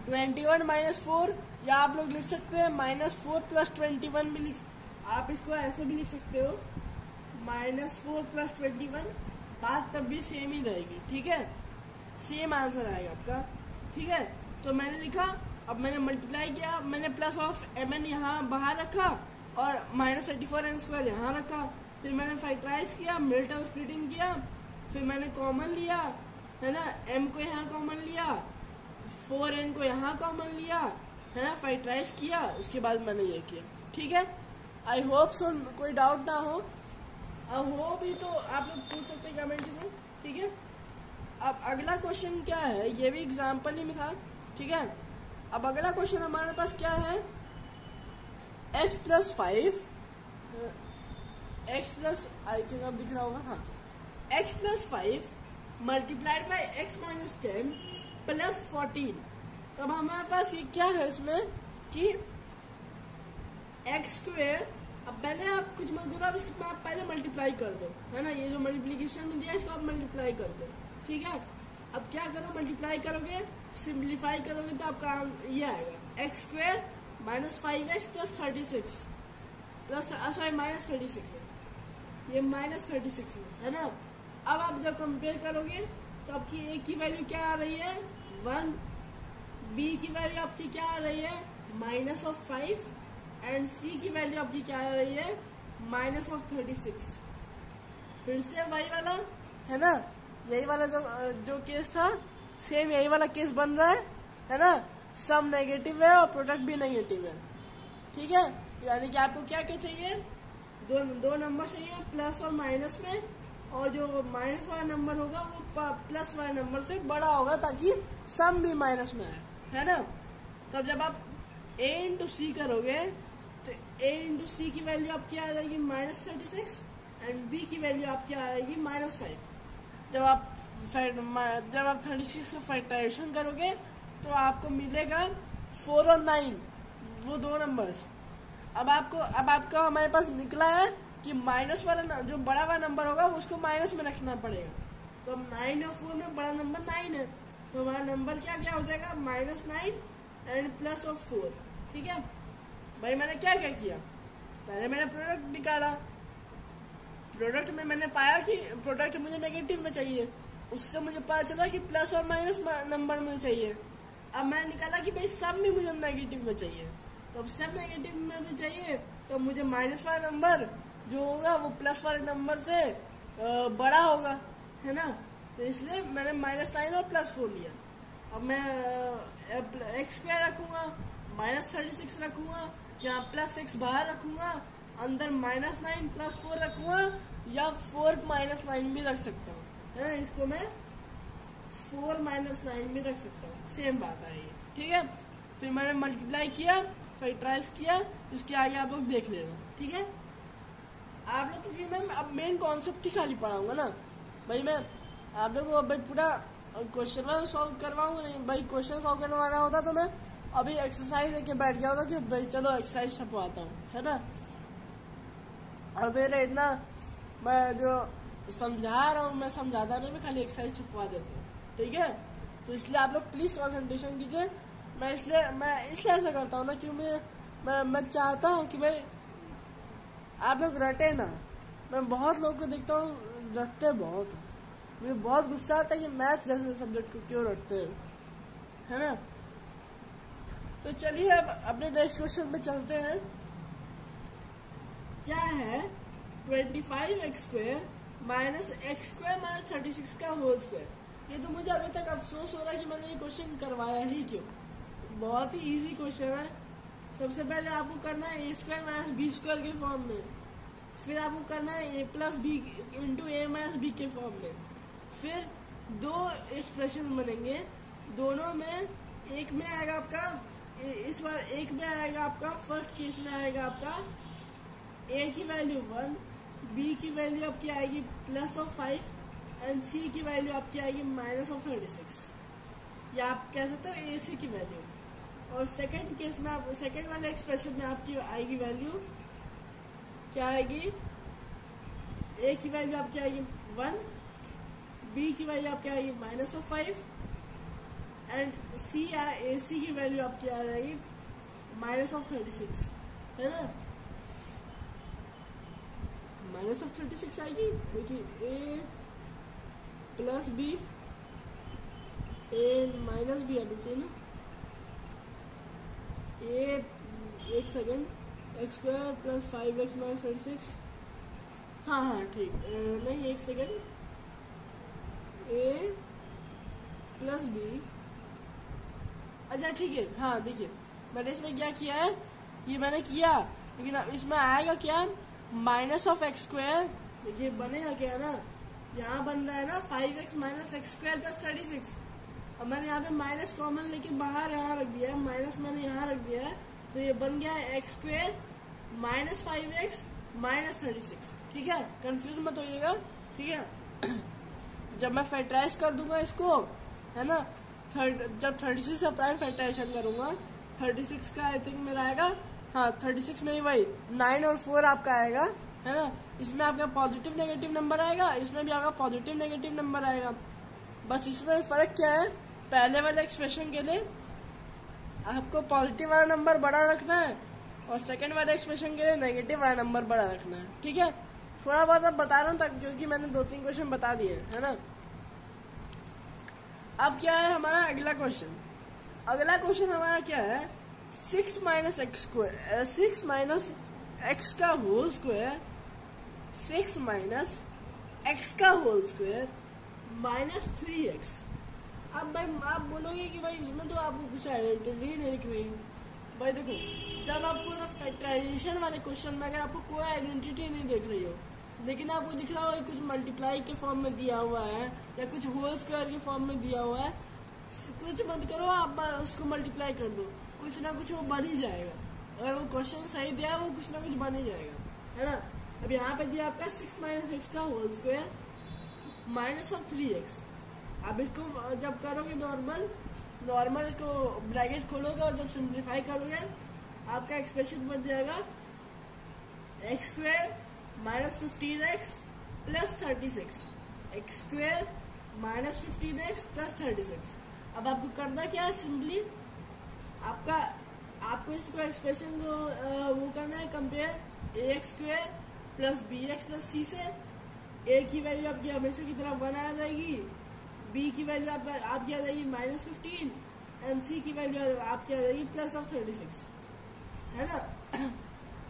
21 - 4, या आप लोग लिख सकते हैं -4 + 21 भी आप इसको ऐसे भी लिख सकते हो, -4 + 21, बात तब भी सेम ही रहेगी, ठीक है, सेम आंसर आएगा आपका, ठीक है। तो मैंने लिखा, अब मैंने मल्टीप्लाई किया, मैंने +mn यहाँ बाहर रखा और -84n² यहाँ रखा, फिर मैंने फैक्टराइज किया, मिडिल टर्म स्प्लिटिंग किया, फिर मैंने कॉमन लिया, है ना, m को यहाँ कॉमन लिया, 4n को यहाँ कॉमन लिया, है ना, फैक्टराइज किया, उसके बाद मैंने ये किया, ठीक है। आई होप सो कोई डाउट ना हो, हो भी तो आप लोग पूछ सकते हैं कमेंट में, ठीक है। अब अगला क्वेश्चन क्या है, ये भी एग्जाम्पल ही में था, ठीक है। अब अगला क्वेश्चन हमारे पास क्या है, x + 5 x plus I think अब दिख रहा होगा, हाँ, x plus 5 multiplied by x minus 10 plus 14। तब हमारे पास ये क्या है इसमें कि एक्स स्क्वेयर, अब पहले आप कुछ मत दो, इसमें आप पहले मल्टीप्लाई कर दो, है ना, ये जो मल्टीप्लीकेशन में दिया इसको आप मल्टीप्लाई कर दो, ठीक है। अब क्या करो, मल्टीप्लाई करोगे, सिंप्लीफाई करोगे तो आपका ये आएगा x square minus 5x plus 36 plus sorry minus 36 है, ये माइनस 36 है ना। अब आप जब कंपेयर करोगे तो आपकी ए की वैल्यू क्या आ रही है 1, बी की वैल्यू आपकी क्या आ रही है माइनस ऑफ 5 एंड सी की वैल्यू आपकी क्या आ रही है माइनस ऑफ 36। फिर से वही वाला है ना, यही वाला जो केस था सेम यही वाला केस बन रहा है ना। सम नेगेटिव है और प्रोडक्ट भी नेगेटिव है, ठीक है। यानी कि आपको क्या क्या चाहिए, दो नंबर चाहिए प्लस और माइनस में, और जो माइनस वाला नंबर होगा वो प्लस वाले नंबर से बड़ा होगा ताकि सम भी माइनस में आए, है ना। तब जब आप a इंटू सी करोगे तो a इंटू सी की वैल्यू आपकी आ जाएगी माइनस 36 एंड b की वैल्यू आपकी आएगी माइनस 5। जब आप 36 का फैक्टराइजेशन करोगे तो आपको मिलेगा 4 और 9, वो दो नंबर्स। अब आपका हमारे पास निकला है कि माइनस वाला जो बड़ा वाला नंबर होगा उसको माइनस में रखना पड़ेगा। तो अब 9 और 4 में बड़ा नंबर 9 है, तो हमारा नंबर क्या हो जाएगा माइनस 9 एंड प्लस ऑफ 4, ठीक है। भाई मैंने क्या किया, पहले मैंने प्रोडक्ट निकाला, प्रोडक्ट में मैंने पाया कि प्रोडक्ट मुझे नेगेटिव में चाहिए, उससे मुझे पता चला कि प्लस और माइनस नंबर मुझे चाहिए। अब मैंने निकाला कि भाई सब भी मुझे नेगेटिव में चाहिए, तो अब सब नेगेटिव में भी चाहिए तो मुझे माइनस वाला नंबर जो होगा वो प्लस वाले नंबर से बड़ा होगा, है ना। तो इसलिए मैंने माइनस 9 और प्लस 4 लिया। अब मैं एक्स स्क्वायर रखूंगा, माइनस 36 रखूंगा, यहाँ प्लस एक्स बाहर रखूंगा, अंदर माइनस 9 प्लस 4 रखूंगा, या 4 माइनस 9 भी रख सकता हूँ, है ना। इसको मैं 4 माइनस 9 भी रख सकता हूँ, सेम बात है ये, ठीक है। फिर मैंने मल्टीप्लाई किया, फैक्टराइज किया, इसके आगे आप लोग देख लेना, ठीक है। आप लोग क्योंकि मैं अब मेन कॉन्सेप्ट ही खाली पढ़ाऊंगा ना भाई, मैं आप लोगों को भाई पूरा क्वेश्चन सॉल्व करवाऊंगा नहीं भाई। क्वेश्चन सॉल्व करवाना होता तो मैं अभी एक्सरसाइज लेके बैठ गया होता कि भाई चलो एक्सरसाइज छपवाता हूँ, है ना। और मेरे इतना मैं जो समझा रहा हूँ मैं समझाता नहीं, मैं खाली एक्सरसाइज छपवा देता हूँ, ठीक है। तो इसलिए आप लोग प्लीज कंसंट्रेशन कीजिए। मैं इसलिए ऐसा करता हूँ ना क्योंकि मैं चाहता हूँ कि भाई आप लोग रटे ना। मैं बहुत लोगों को देखता हूँ रटते बहुत, मुझे बहुत गुस्सा आता है कि मैथ जैसे सब्जेक्ट को क्यों रटते हैं, है ना। तो चलिए अब अपने नेक्स्ट क्वेश्चन पे चलते हैं। क्या है 25x square minus x square minus 36 का होल स्क्वायर। ये तो मुझे अभी तक अफसोस हो रहा है कि मैंने ये क्वेश्चन करवाया ही क्यों। बहुत ही इजी क्वेश्चन है। सबसे पहले आपको करना है ए स्क्वायर माइनस बी स्क्वायर के फॉर्म में, फिर आपको करना है ए plus B into A minus B के फॉर्म में। फिर दो एक्सप्रेशन बनेंगे, दोनों में एक में आएगा आपका इस बार एक में आएगा आपका फर्स्ट केस में आएगा आपका ए की वैल्यू 1, बी की वैल्यू आपकी आएगी प्लस ऑफ 5 एंड सी की वैल्यू आपकी आएगी माइनस ऑफ 36, या आप कह सकते हो ए सी की वैल्यू। और सेकंड केस में आप सेकंड वाले एक्सप्रेशन में आपकी आएगी वैल्यू क्या आएगी, ए की वैल्यू आपकी आएगी 1, बी की वैल्यू आपकी आएगी माइनस ऑफ 5 एंड ए सी की वैल्यू आपकी आ जाएगी माइनस ऑफ 36, है ना। माइनस ऑफ 36 आएगी, देखिए ए प्लस बी ए माइनस बी आनी चाहिए ना, ए एक second x square plus 5x minus 36, हाँ ठीक, नहीं एक सेकेंड, ए प्लस बी, अच्छा ठीक है। हाँ देखिए मैंने इसमें क्या किया है, ये मैंने किया, लेकिन इसमें आएगा क्या माइनस ऑफ एक्स स्क्वायर, देखिए बनेगा क्या ना, यहाँ बन रहा है ना 5x minus x square plus 36। अब मैंने यहाँ पे माइनस कॉमन लेके बाहर यहाँ रख दिया है, माइनस मैंने यहाँ रख दिया है, तो ये बन गया है x square minus 5x minus 36, ठीक है, कंफ्यूज मत होइएगा, ठीक है। जब मैं फैक्टराइज कर दूंगा इसको, है ना, जब 36 का प्राइम फैक्टराइजेशन करूंगा, 36 का आई थिंक मेरा आएगा, हाँ 36 में ही वही 9 और 4 आपका आएगा, है ना। इसमें आपका पॉजिटिव नेगेटिव नंबर आएगा, इसमें भी आपका पॉजिटिव नेगेटिव नंबर आएगा। बस इसमें फर्क क्या है, पहले वाले एक्सप्रेशन के लिए आपको पॉजिटिव वाला नंबर बड़ा रखना है और सेकंड वाले एक्सप्रेशन के लिए नेगेटिव वाला नंबर बड़ा रखना है, ठीक है। थोड़ा बहुत अब बता रहा हूँ तक, क्योंकि मैंने 2-3 क्वेश्चन बता दिए, है ना। अब क्या है हमारा अगला क्वेश्चन। अगला क्वेश्चन हमारा क्या है, 6 minus x square, 6 minus X का होल स्क्वायर, 6 माइनस एक्स का होल स्क्वायर माइनस 3x। अब भाई आप बोलोगे कि भाई इसमें तो आपको कुछ आइडेंटिटी नहीं दिख रही। भाई देखो, जब आपको ना फैक्टराइजेशन वाले क्वेश्चन में अगर आपको कोई आइडेंटिटी नहीं दिख रही हो, लेकिन आपको दिख रहा हो कुछ मल्टीप्लाई के फॉर्म में दिया हुआ है या कुछ होल स्क्वायर के फॉर्म में दिया हुआ है, कुछ मत करो, आप उसको मल्टीप्लाई कर दो, कुछ ना कुछ वो बन ही जाएगा। अगर वो क्वेश्चन सही दिया है वो कुछ ना कुछ बन ही जाएगा, है ना। अब यहाँ पे दिया आपका 6 माइनस एक्स का whole square minus of 3x। अब इसको जब करोगे नॉर्मल इसको ब्रैकेट खोलोगे और जब सिंप्लीफाई करोगे आपका एक्सप्रेशन बन जाएगा x square minus 15x plus 36, x square minus 15x plus 36। अब आपको करना क्या है, सिंपली आपको इसको एक्सप्रेशन को वो करना है compare ax square plus bx plus c से। a की वैल्यू आपकी हमेशा की तरफ 1 आ जाएगी, b की वैल्यू आपकी आ जाएगी माइनस 15 एंड c की वैल्यू आपकी आ जाएगी प्लस ऑफ 36, है ना।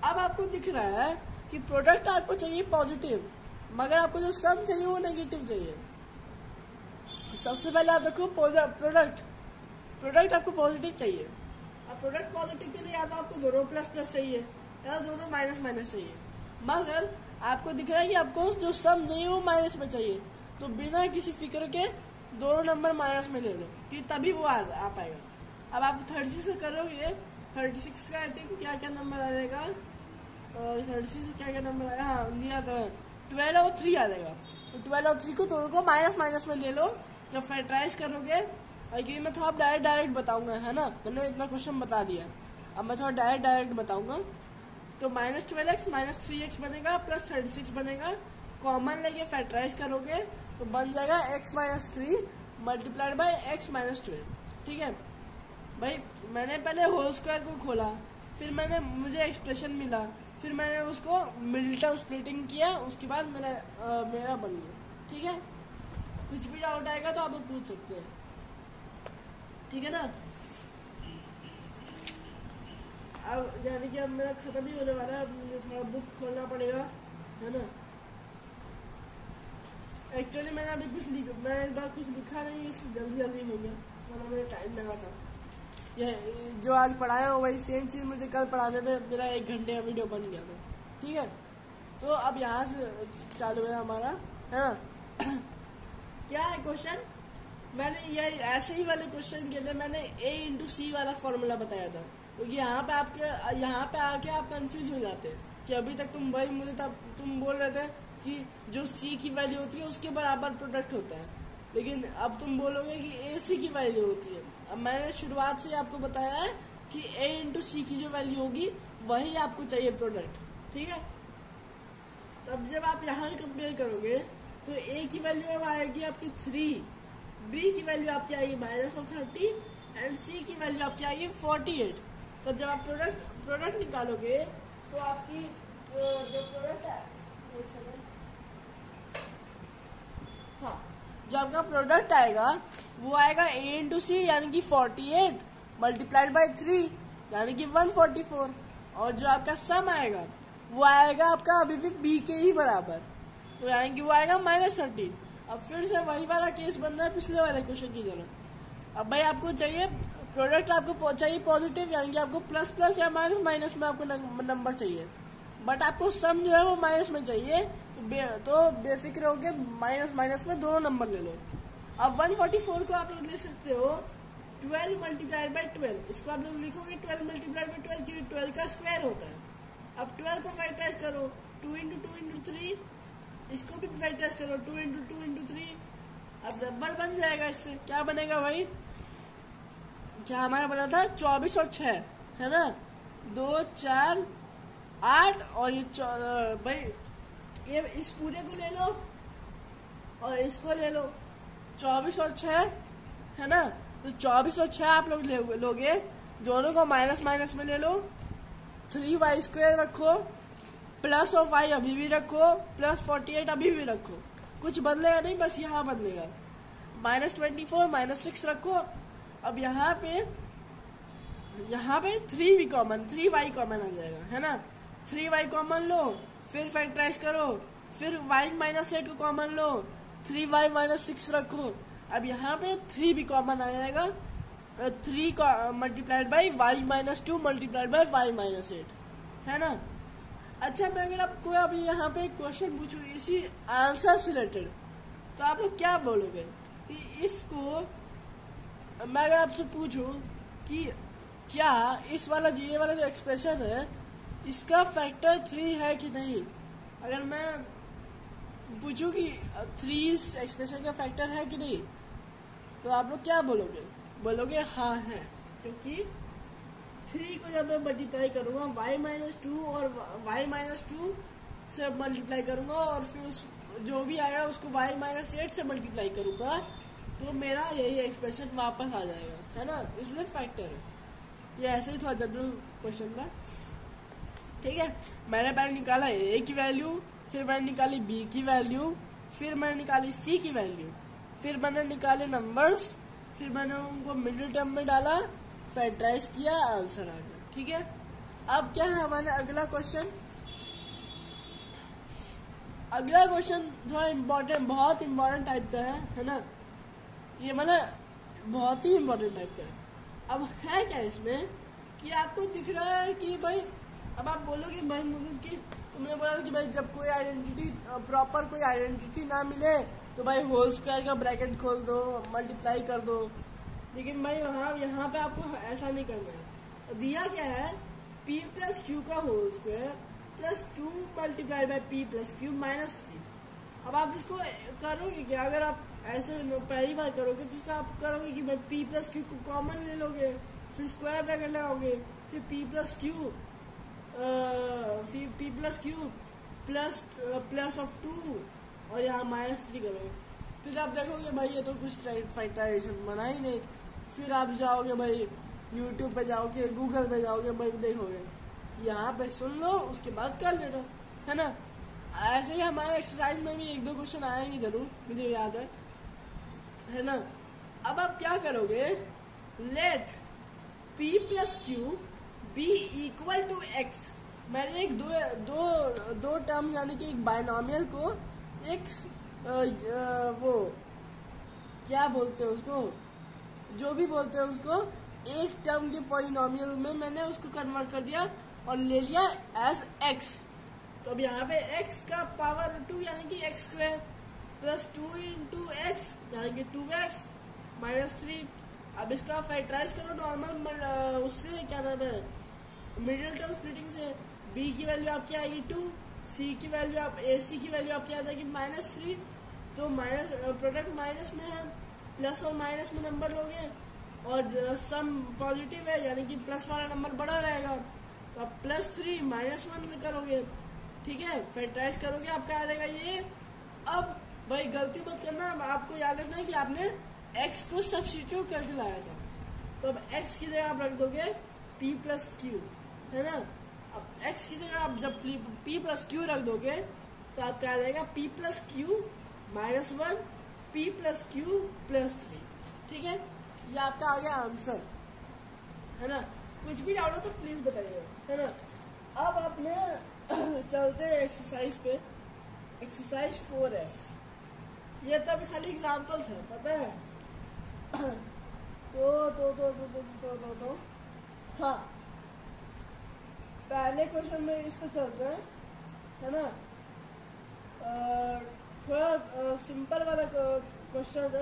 अब आपको दिख रहा है कि प्रोडक्ट आपको चाहिए पॉजिटिव, मगर आपको जो सम चाहिए वो नेगेटिव चाहिए। सबसे पहले आप देखो प्रोडक्ट आपको पॉजिटिव चाहिए। अब प्रोडक्ट पॉजिटिव के लिए या तो आपको दोनों प्लस प्लस चाहिए या दोनों माइनस माइनस चाहिए, मगर आपको दिख रहा है कि आपको जो सम चाहिए वो माइनस में चाहिए, तो बिना किसी फिक्र के दोनों नंबर माइनस में ले लो कि तभी वो आ पाएगा। अब आप 36 से करोगे, 36 का आई थिंक क्या क्या नंबर आ जाएगा, 36 से क्या क्या नंबर आएगा, हाँ लिया तो 12 और 3 आ जाएगा। तो 12 और 3 को दोनों को माइनस माइनस में ले लो जब फैक्टराइज करोगे। क्योंकि मैं थोड़ा डायरेक्ट बताऊंगा, है ना, मैंने इतना क्वेश्चन बता दिया, अब मैं थोड़ा डायरेक्ट बताऊंगा। तो माइनस 12x माइनस 3x बनेगा प्लस 36 बनेगा, कॉमन लेके फैक्टराइज करोगे तो बन जाएगा x minus 3 multiplied by x minus 12, ठीक है। भाई मैंने पहले होल स्क्वायर को खोला, फिर मुझे एक्सप्रेशन मिला, फिर मैंने उसको मिडिल टर्म स्प्लिटिंग किया, उसके बाद मेरा बन गया, ठीक है। कुछ भी डाउट आएगा तो आप पूछ सकते हैं, ठीक है ना। अब यानी कि अब मेरा खत्म ही होने वाला है, अब मुझे थोड़ा बुक खोलना पड़ेगा, है ना। एक्चुअली मैंने अभी मैं इस बार कुछ लिखा नहीं, इसलिए जल्दी हो गया, वरना मेरा टाइम लगा था। ये जो आज पढ़ाया हो वही सेम चीज़ मुझे कल पढ़ाने में मेरा 1 घंटे का वीडियो बन गया था, ठीक है। तो अब यहाँ से चालू है हमारा, है ना। क्या है क्वेश्चन, मैंने ये ऐसे ही वाले क्वेश्चन के लिए मैंने a इंटू सी वाला फॉर्मूला बताया था, क्योंकि यहाँ पे आके आप कंफ्यूज हो जाते हैं कि अभी तक तुम बोल रहे थे कि जो c की वैल्यू होती है उसके बराबर प्रोडक्ट होता है, लेकिन अब तुम बोलोगे कि a c की वैल्यू होती है। अब मैंने शुरुआत से आपको बताया है कि a इंटू सी की जो वैल्यू होगी वही आपको चाहिए प्रोडक्ट, ठीक है। तब जब आप यहाँ कंपेयर करोगे तो a की वैल्यू अब आएगी आपकी 3, b की वैल्यू आपकी आएगी माइनस ऑफ 30 एंड c की वैल्यू आपकी आएगी 48। तब जब आप प्रोडक्ट निकालोगे तो आपकी जो प्रोडक्ट है, हाँ, जो आपका प्रोडक्ट आएगा वो आएगा a इंटू सी यानी कि 48 मल्टीप्लाइड बाई 3 यानी कि 144, और जो आपका सम आएगा वो आएगा आपका अभी भी b के ही बराबर, तो यानी कि वो आएगा माइनस 30। अब फिर से वही वाला केस बन रहा है पिछले वाले क्वेश्चन की तरह। अब भाई आपको चाहिए प्रोडक्ट, आपको चाहिए पॉजिटिव, यानी कि आपको प्लस प्लस या माइनस माइनस में आपको नंबर चाहिए, बट आपको सम जो है वो माइनस में चाहिए, तो बेफिक्र होके माइनस माइनस में दोनों नंबर ले लो। अब 144 को आप लोग लिख सकते हो 12 मल्टीप्लाइड बाई 12, इसको आप लोग लिखोगे 12 मल्टीप्लाइड बाई 12 क्योंकि 12 का स्क्वायर होता है। अब 12 को फैक्टराइज करो 2 इंटू 3, इसको भी फैक्टराइज करो 2 इंटू 3, अब नंबर बन जाएगा। इससे क्या बनेगा भाई, क्या हमारा बना था 24 और 6 है ना, 2 4 8 और ये भाई ये इस पूरे को ले लो और इसको ले लो, 24 और 6 है ना, तो 24 और 6 आप लोग लोगे, दोनों को माइनस माइनस में ले लो, 3y² रखो, प्लस ऑफ y अभी भी रखो, प्लस 48 अभी भी रखो, कुछ बदलेगा नहीं, बस यहाँ बदलेगा, -24 -6 रखो। अब यहाँ पे 3 भी कॉमन, 3y कॉमन आ जाएगा है ना, 3y कॉमन लो, फिर फैक्टराइज करो, फिर y-8 को कॉमन लो, 3y -6 रखो। अब यहाँ पे 3 भी कॉमन आ जाएगा, 3 multiplied by y-2 multiplied by y-8 है ना। अच्छा, मैं अगर आपको अभी यहाँ पे क्वेश्चन पूछूं इसी आंसर से रिलेटेड, तो आप लोग क्या बोलोगे कि इसको, मैं अगर आपसे पूछूं कि क्या इस वाला ये वाला जो एक्सप्रेशन है इसका फैक्टर 3 है कि नहीं, अगर मैं पूछूं कि 3 इस एक्सप्रेशन का फैक्टर है कि नहीं, तो आप लोग क्या बोलोगे, बोलोगे हाँ है, क्योंकि 3 को जब मैं मल्टीप्लाई करूंगा y-2 और y-2 से मल्टीप्लाई करूंगा और फिर जो भी आएगा उसको y-8 से मल्टीप्लाई करूंगा, तो मेरा यही एक्सप्रेशन वापस आ जाएगा है ना, इसलिए फैक्टर है। ये ऐसे ही थोड़ा जनरल क्वेश्चन था, ठीक है। मैंने पहले निकाला a की वैल्यू, फिर मैंने निकाली b की वैल्यू, फिर मैंने निकाली c की वैल्यू, फिर मैंने निकाले नंबर्स, फिर मैंने उनको मिडिल टर्म में डाला, फैक्टराइज किया, आंसर आ गया, ठीक है। अब क्या है हमारा अगला क्वेश्चन, अगला क्वेश्चन थोड़ा इम्पोर्टेंट, बहुत इम्पोर्टेंट टाइप का है ना, ये मतलब बहुत ही इम्पोर्टेंट टाइप का है। अब है क्या इसमें कि आपको दिख रहा है कि भाई, अब आप बोलोगे भाई मुझे कि तुमने बोला कि भाई जब कोई आइडेंटिटी प्रॉपर कोई आइडेंटिटी ना मिले तो भाई होल स्क्वायर का ब्रैकेट खोल दो, मल्टीप्लाई कर दो, लेकिन भाई यहाँ पे आपको ऐसा नहीं करना है। दिया क्या है, p + q का whole square plus 2 multiplied by p + q -3। अब आप इसको करोगे क्या, अगर आप ऐसे पहली बार करोगे तो इसका आप करोगे कि भाई p + q को कॉमन ले लोगे, फिर स्क्वायर ब्रैकेट लगाओगे, फिर p + q प्लस ऑफ 2 और यहाँ -3 करोगे, फिर आप देखोगे भाई ये तो कुछ फैक्टराइजेशन बना ही नहीं, फिर आप जाओगे भाई यूट्यूब पे जाओगे, गूगल पे जाओगे, भाई देखोगे, यहाँ पे सुन लो उसके बाद कर लेना है ना। ऐसे ही हमारे एक्सरसाइज में भी 1-2 क्वेश्चन आएंगे जरूर, मुझे याद है ना। अब आप क्या करोगे, late p + q be equal to x, मैंने एक दो टर्म यानी कि एक बाइनोमियल को एक वो क्या बोलते हैं उसको, जो भी बोलते हैं उसको, एक टर्म के पॉलिनोमियल में मैंने उसको कन्वर्ट कर दिया और ले लिया एज x। तो अब यहाँ पे x का पावर 2 यानी कि x² प्लस 2 इंटू x यानी कि 2x -3। अब इसका फैक्टराइज करो नॉर्मल उससे, क्या नाम है, मिडिल टर्म स्प्लिटिंग से। b की वैल्यू आपकी आएगी 2, c की वैल्यू ac की वैल्यू आपकी आ जाएगी -3, तो प्रोडक्ट माइनस में है, प्लस और माइनस में नंबर लोगे और सम पॉजिटिव है यानी कि प्लस वाला नंबर बड़ा रहेगा, तो आप +3 -1 में करोगे, ठीक है, फैक्टराइज करोगे, आपका आ जाएगा ये। अब भाई गलती मत करना, आपको याद रखना है कि आपने x को सब्स्टिट्यूट करके लाया था, तो अब x की जगह आप रख दोगे p + q है ना। अब x की जगह आप जब p + q रख दोगे तो आपका आ जाएगा p + q -1 p + q +3, ठीक है, ये आपका आ गया आंसर है ना। कुछ भी डाउट हो तो प्लीज बताइए है ना। अब आपने चलते हैं एक्सरसाइज पे, एक्सरसाइज 4F। ये तो अभी खाली एग्जाम्पल था, पता है। तो हाँ, पहले क्वेश्चन में इस पे चलते हैं है ना। थोड़ा सिंपल वाला क्वेश्चन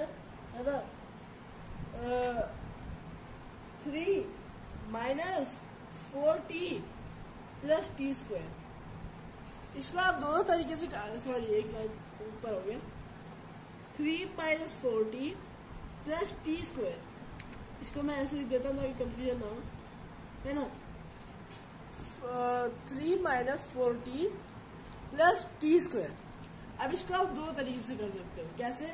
है ना। 3 - 4t + t²। इसको आप दोनों तरीके से, सॉरी एक लाइन ऊपर हो गया, 3 minus 4t plus T square, इसको मैं ऐसे लिख देता हूँ ताकि कंफ्यूजन ना हो, है ना। 3 minus 4t plus T square. अब इसको आप दो तरीके से कर सकते हो। कैसे?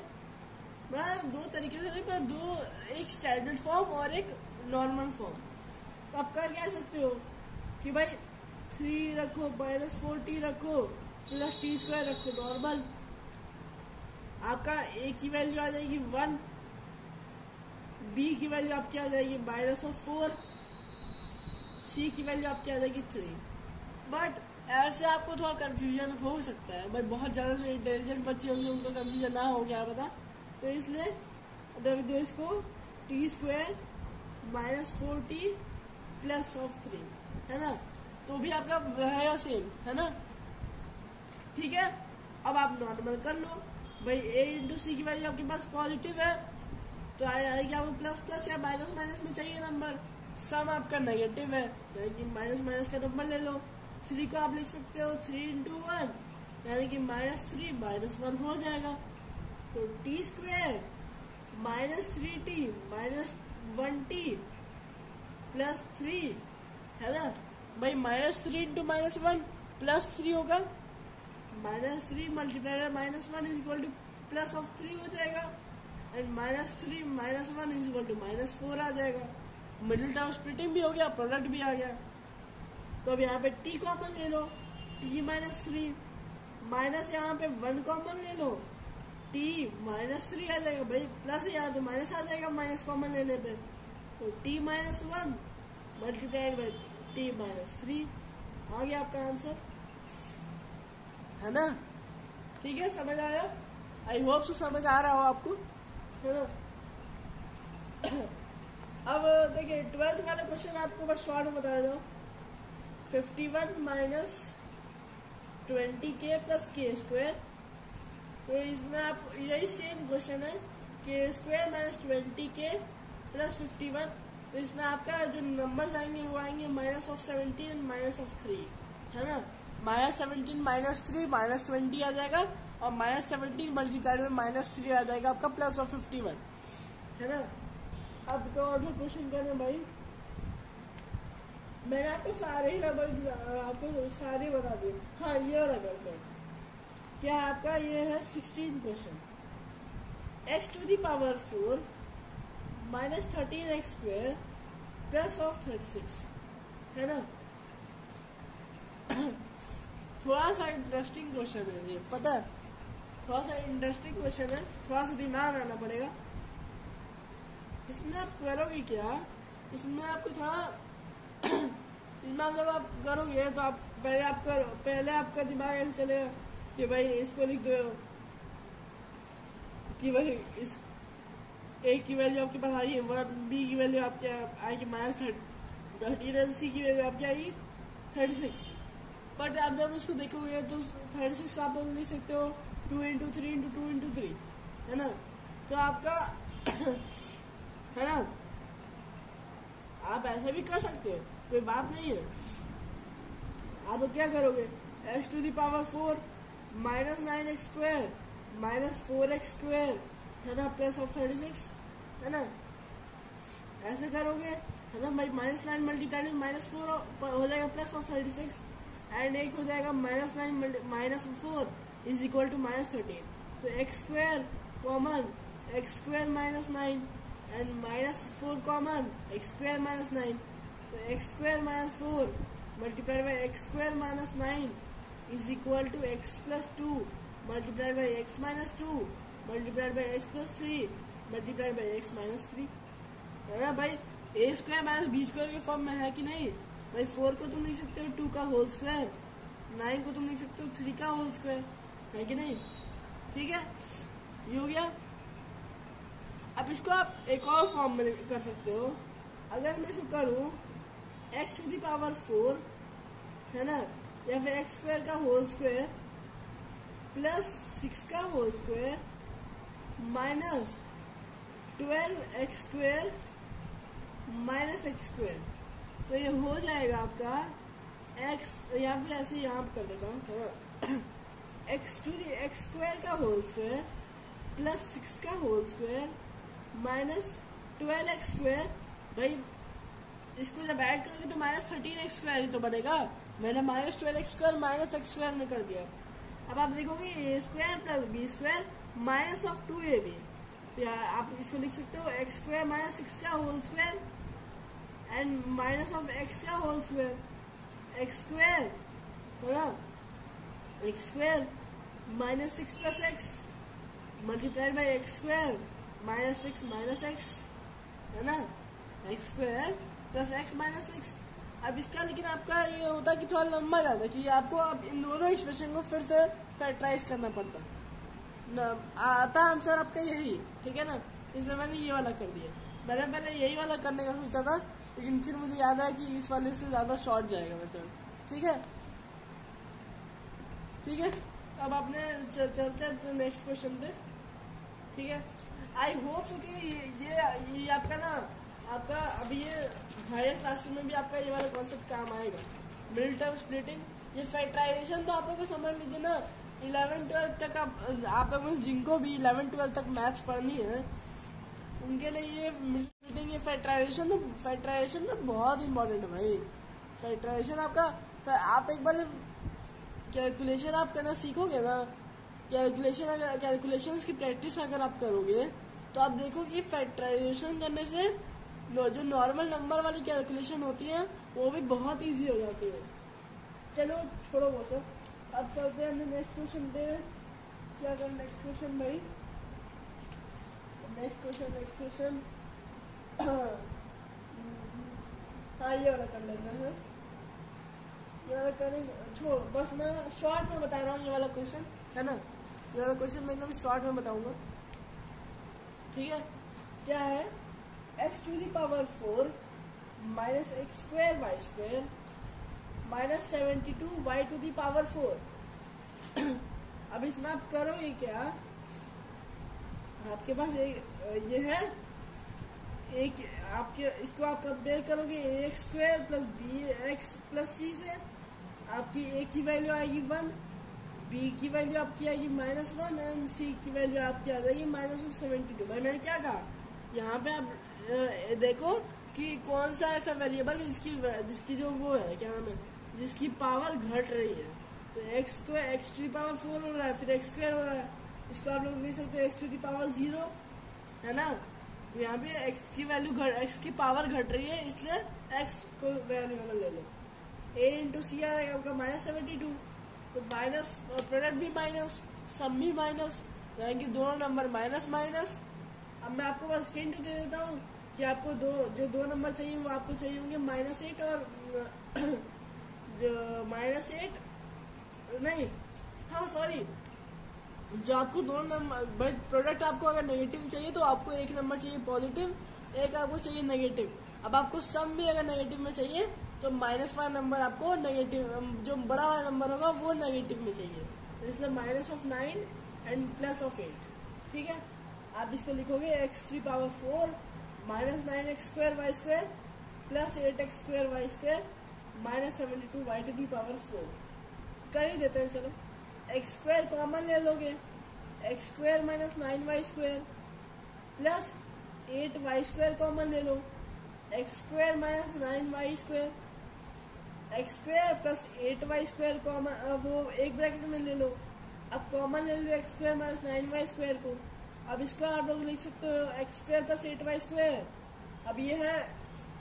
मतलब दो तरीके से नहीं, पर दो, एक स्टैंडर्ड फॉर्म और एक नॉर्मल फॉर्म। तो आप कर क्या सकते हो कि भाई 3 रखो माइनस 4t रखो प्लस टी स्क्वायर रखो नॉर्मल। आपका a की वैल्यू आ जाएगी 1, b की वैल्यू आपकी आ जाएगी -4, c की वैल्यू आपकी आ जाएगी 3। बट ऐसे आपको थोड़ा कंफ्यूजन हो सकता है भाई, बहुत ज़्यादा जो इंटेलिजेंट बच्चे होंगे उनको कंफ्यूजन ना हो, क्या पता। तो इसलिए रख दो इसको T square -4t plus of 3, है ना। तो भी आपका रहेगा सेम, है ना। ठीक है, अब आप नॉर्मल कर लो भाई। a इंटू सी की वैल्यू आपके पास पॉजिटिव है तो आएगी आपको प्लस प्लस या माइनस माइनस में चाहिए नंबर। सम आपका नेगेटिव है यानी कि माइनस माइनस का नंबर ले लो। 3 को आप लिख सकते हो 3 इंटू 1 यानी कि -3 -1 हो जाएगा। तो T square -3t -1t plus 3, है ना भाई। -3 इंटू -1 प्लस 3 होगा, -3 multiply -1 is equal two plus of 3 हो जाएगा, एंड -3 -1 इज इक्वल टू -4 आ जाएगा। मिडिल टर्म स्प्लिटिंग भी हो गया, प्रोडक्ट भी आ गया। तो अब यहाँ पे t कॉमन ले लो, t -3 माइनस यहाँ पे 1 कॉमन ले लो, t -3 आ जाएगा भाई, प्लस है यहाँ तो माइनस आ जाएगा माइनस कॉमन लेने पे। तो t -1 मल्टीप्लाइड बाई t -3 आ गया आपका आंसर, है ना। ठीक है, समझ आया? आई होप सो समझ आ रहा हो आपको, है ना। अब देखिए 12th वाला क्वेश्चन आपको बस शॉर्ट में बताया जाओ। 51 माइनस 20k प्लस के स्क्वायर। तो इसमें आप यही सेम क्वेश्चन है, के स्क्वायर माइनस 20k प्लस 51। तो इसमें आपका जो नंबर्स आएंगे वो आएंगे -17 एंड -3, है ना। -17 -3 -20 आ जाएगा, और -17 मल्टीप्लाइड में -3 आ जाएगा आपका प्लस ऑफ 51, है ना। अब तो और क्वेश्चन करना भाई, मैंने आपको सारे ही नंबर आपको सारे बता दिए। हाँ, ये वाला करते हैं। क्या आपका ये है 16 question. x⁴ -13x² plus of 36, है ना। थोड़ा सा इंटरेस्टिंग क्वेश्चन है ये, पता है, थोड़ा सा इंटरेस्टिंग क्वेश्चन है, थोड़ा सा दिमाग आना पड़ेगा। इसमें आप करोगे क्या, इसमें आपको थोड़ा इसमें जब आप करोगे तो आप पहले आपका दिमाग ऐसे चलेगा कि भाई इसको लिख दो कि भाई इस a की वैल्यू आपके पास आई है 1, b की वैल्यू आपके आएगी -13 एंड c की वैल्यू आपकी आएगी 36। बट आप जब उसको देखोगे तो 36 आप लोग लिख सकते हो 2 इंटू 3 इंटू 2 इंटू 3, है ना। तो आपका है ना, आप ऐसा भी कर सकते हो, कोई बात नहीं है। आप क्या करोगे, x⁴ -9x² -4x², है ना, प्लस ऑफ 36, है ना। ऐसे करोगे, है ना भाई। -9 मल्टीप्लाइड में -4 हो जाएगा प्लस ऑफ 36, एंड एक हो जाएगा -9 -4 इज इक्वल टू -13। तो x² common x² -9 and -4 common x² -9। तो x² -4 multiplied by x² -9 is equal to x + 2 multiplied by x - 2 multiplied by x + 3 multiplied by x - 3, है ना भाई। a² - b² के form में है कि नहीं भाई। 4 को तुम लिख सकते हो 2 का होल स्क्वायर, 9 को तुम लिख सकते हो 3 का होल स्क्वायर, है कि नहीं। ठीक है, ये हो गया। अब इसको आप एक और फॉर्म में कर सकते हो। अगर मैं इसको करूँ x⁴, है ना, या फिर x² का होल स्क्वायर प्लस 6 का whole square minus 12x² -x²। तो ये हो जाएगा आपका x, या फिर ऐसे यहाँ कर देता हूँ, है ना। एक्स स्क्वायर का होल स्क्वायर प्लस 6 का whole square minus 12x square. भाई इसको जब ऐड करोगे तो माइनस 13x स्क्वायर ही तो बनेगा। मैंने minus 12x square minus x square में कर दिया। अब आप देखोगे A square plus B square minus of 2ab। आप इसको लिख सकते हो एक्स स्क्वायर माइनस 6 का whole square and minus of x का होल स्क्वायर। एक्स स्क्वायर है ना, x square minus 6 plus x multiplied by x square minus 6 minus x है ना, x square plus x minus 6। अब इसका लेकिन आपका ये होता है कि थोड़ा लंबा जाता है कि आपको अब इन दोनों एक्सप्रेशन को फिर से फैक्टराइज करना पड़ता ना, आता आंसर आपका यही, ठीक है ना। इसलिए मैंने ये वाला कर दिया। मैंने पहले यही वाला करने का सोचा था, लेकिन फिर मुझे याद आया कि इस वाले से ज़्यादा शॉर्ट जाएगा मेथड, ठीक है। ठीक है, अब आपने चलते हैं नेक्स्ट क्वेश्चन पे, ठीक है। आई होप सो कि ये आपका ना, आपका अभी ये हायर क्लासेस में भी आपका ये वाला कॉन्सेप्ट काम आएगा। मिडिल टर्म स्प्लिटिंग, ये फैक्टराइजेशन तो आप लोग को समझ लीजिए ना। 11-12 तक आप लोग जिनको भी 11-12 तक मैथ्स पढ़नी है उनके लिए ये मिडिल स्प्लिटिंग, ये फैक्टराइजेशन तो बहुत इंपॉर्टेंट है भाई। फैक्टराइजेशन आपका, आप एक बार कैलकुलेशन आप करना सीखोगे ना, कैलकुलेशन की प्रैक्टिस अगर आप करोगे तो आप देखोगे फैक्टराइजेशन करने से जो नॉर्मल नंबर वाली कैलकुलेशन होती है वो भी बहुत इजी हो जाती है। चलो छोड़ो वो तो, अब चलते हैं नेक्स्ट क्वेश्चन पे। क्या कर नेक्स्ट क्वेश्चन भाई, नेक्स्ट क्वेश्चन हाँ ये वाला कर लेते हैं, ये वाला करेंगे। छोड़, बस मैं शॉर्ट में बता रहा हूँ ये वाला क्वेश्चन, है ना। ये वाला क्वेश्चन मैं एकदम शॉर्ट में बताऊंगा, ठीक है। क्या है, x to the power 4 minus x square y square minus 72 y to the power 4। अब इसमें आप करोगे क्या, आपके पास ये है एक, आपके इसको आप कंपेयर करोगे X square plus B X plus C से। आपकी ए की वैल्यू आएगी 1, बी की वैल्यू आपकी आएगी -1 एंड सी की वैल्यू आपकी आ जाएगी -72। भाई मैंने क्या कहा, यहाँ पे आप देखो कि कौन सा ऐसा वेरिएबल जिसकी जो वो है, क्या नाम है, जिसकी पावर घट रही है। तो एक्स टू दी पावर 4 हो रहा है, फिर एक्स स्क्वायर हो रहा है। इसको आप लोग लिख सकते हैं एक्स टू दी पावर 0, है ना। तो यहाँ पे एक्स की पावर घट रही है, इसलिए एक्स को वैल्यू ले लो। ए इंटू सी आएगा आपका -72, तो माइनस प्रोडक्ट भी माइनस, सम भी माइनस, यानी कि दोनों नंबर माइनस माइनस। अब मैं आपको बस हिंट दे देता हूँ कि आपको जो दो नंबर चाहिए वो आपको चाहिए होंगे -8 और जो -8 नहीं, हाँ सॉरी, जो आपको दोनों नंबर, भाई प्रोडक्ट आपको अगर नेगेटिव चाहिए तो आपको एक नंबर चाहिए पॉजिटिव, एक आपको चाहिए नेगेटिव। अब आपको सम भी अगर नेगेटिव में चाहिए तो -5 नंबर आपको नेगेटिव, जो बड़ा वाला नंबर होगा वो नेगेटिव में चाहिए, इसलिए -9 एंड +8, ठीक है। आप इसको लिखोगे x to the power 4 -9x square y square plus 8x square y square -72 y to the power 4। कर ही देते हैं, चलो। एक्स स्क्वायर कॉमन ले लोगे, X square -9y square plus 8y square common ले लो, X square -9y square, x square plus 8y square common, वो एक ब्रैकेट में ले लो। अब कॉमन ले लो एक्स स्क्वायर -9y स्क्वायर को। अब इसको आप लोग लिख सकते हो x square plus 8y square. अब ये है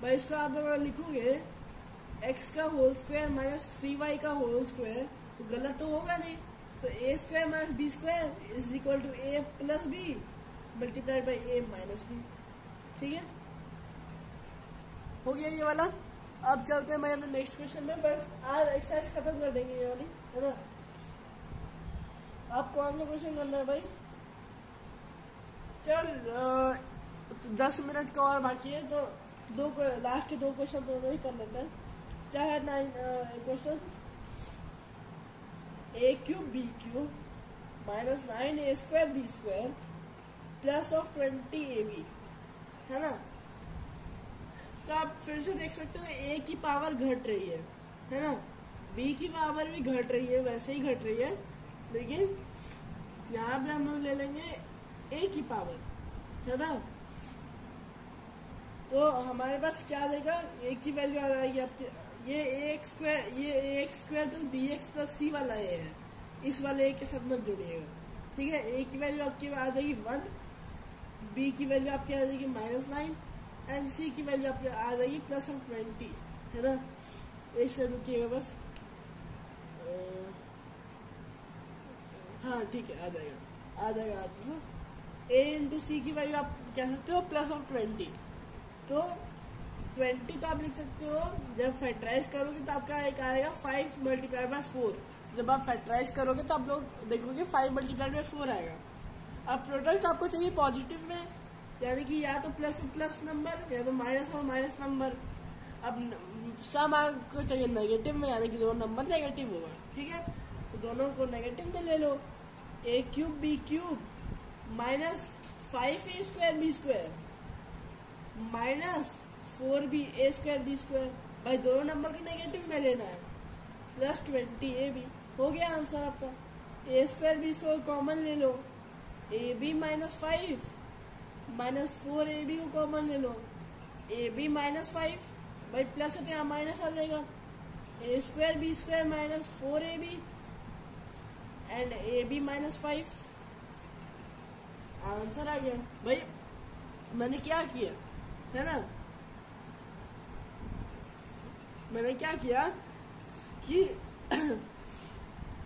भाई, इसको आप लोग लिखोगे एक्स का होल स्क्वायर -3y का होल स्क्वायर, तो गलत तो होगा नहीं। तो A square minus B square is equal to A plus B multiplied by A minus B, ठीक है। हो गया ये वाला। अब चलते हैं मैं अपने नेक्स्ट क्वेश्चन में, बस आज एक्सरसाइज खत्म कर देंगे ये वाली, है ना। आप कौन सा क्वेश्चन करना है भाई, चल 10 मिनट का और बाकी है, तो लास्ट के 2 क्वेश्चन दोनों ही कर लेते हैं। क्या है 9 question, a cube b cube -9a square b square plus of 20ab, है ना। तो आप फिर से देख सकते हो ए की पावर घट रही है ना। बी की पावर भी घट रही है, वैसे ही घट रही है, लेकिन यहाँ पे हम लोग ले लेंगे ए की पावर, है ना। तो हमारे पास क्या देगा, ए की वैल्यू आ जाएगी आपके, ये A X square plus B X plus C वाला ए है, इस वाले ए के साथ मत जोड़िएगा, ठीक है। ए की वैल्यू आपकी आ जाएगी 1, बी की वैल्यू आपकी आ जाएगी -9 एंड सी की वैल्यू आपकी आ जाएगी +20, है ना। ऐसे रुकिएगा बस, हाँ ठीक है, आ जाएगा। ए इंटू सी की वैल्यू आप कह सकते हो +20, तो 20 को आप लिख सकते हो, जब फैक्टराइज करोगे तो आपका एक आएगा 5 × 4, जब आप फैक्टराइज करोगे तो आप लोग देखोगे 5 × 4 आएगा। अब प्रोडक्ट आपको चाहिए पॉजिटिव में, यानी कि या तो प्लस नंबर या तो माइनस और माइनस नंबर। अब सम आपको चाहिए नेगेटिव में, यानी कि दोनों नंबर नेगेटिव होगा, ठीक है। तो दोनों को नेगेटिव में ले लो, a³ b³ -5a² b² -4ba² b², भाई दोनों नंबर को नेगेटिव में लेना है, +20ab हो गया आंसर आपका। a² b² कॉमन ले लो, ab -5 -4ab को कॉमन ले लो, ab -5 भाई प्लस है तो यहाँ माइनस आ जाएगा, a² b² -4ab and ab -5, answer आ गया। भाई मैंने क्या किया है ना, मैंने क्या किया कि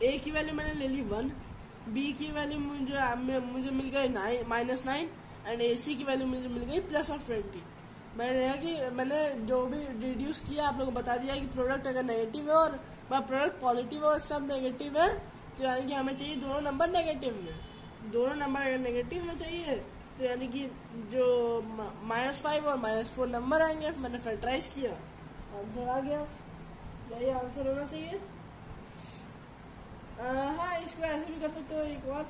a की वैल्यू मैंने ले ली 1, b की वैल्यू मुझे मिल गई -9 एंड ac की वैल्यू मुझे मिल गई +20। मैंने जो भी डिड्यूस किया आप लोगों को बता दिया कि प्रोडक्ट अगर नेगेटिव है और प्रोडक्ट पॉजिटिव है और सब नेगेटिव है, तो यानी कि हमें चाहिए दोनों नंबर नेगेटिव में। दोनों नंबर अगर नेगेटिव में चाहिए तो यानी कि जो -5 और -4 नंबर आएंगे, मैंने फैक्टराइज किया, आंसर आ गया। यही आंसर होना चाहिए। हाँ, इसको ऐसे भी कर सकते हो एक और,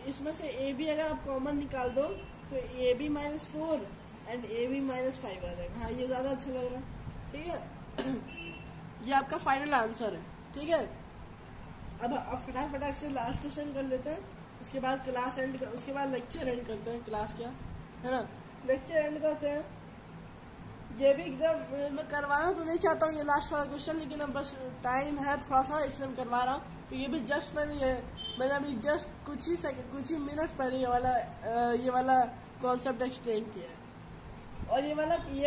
इसमें से ए बी अगर आप कॉमन निकाल दो तो ab -4 एंड ab -5 आ जाएगा। हाँ, ये ज़्यादा अच्छा लग रहा है, ठीक है। ये आपका फाइनल आंसर है, ठीक है। अब फटाफट से लास्ट क्वेश्चन कर लेते हैं, उसके बाद क्लास एंड उसके बाद लेक्चर एंड करते हैं। क्लास क्या है ना, लेक्चर एंड करते हैं। ये भी एकदम मैं करवाना तो नहीं चाहता हूँ ये लास्ट वाला क्वेश्चन, लेकिन अब बस टाइम है थोड़ा सा, इसलिए मैं करवा रहा हूँ। तो ये भी जस्ट मैंने अभी जस्ट कुछ ही मिनट पहले ये वाला कॉन्सेप्ट एक्सप्लेन किया है। और ये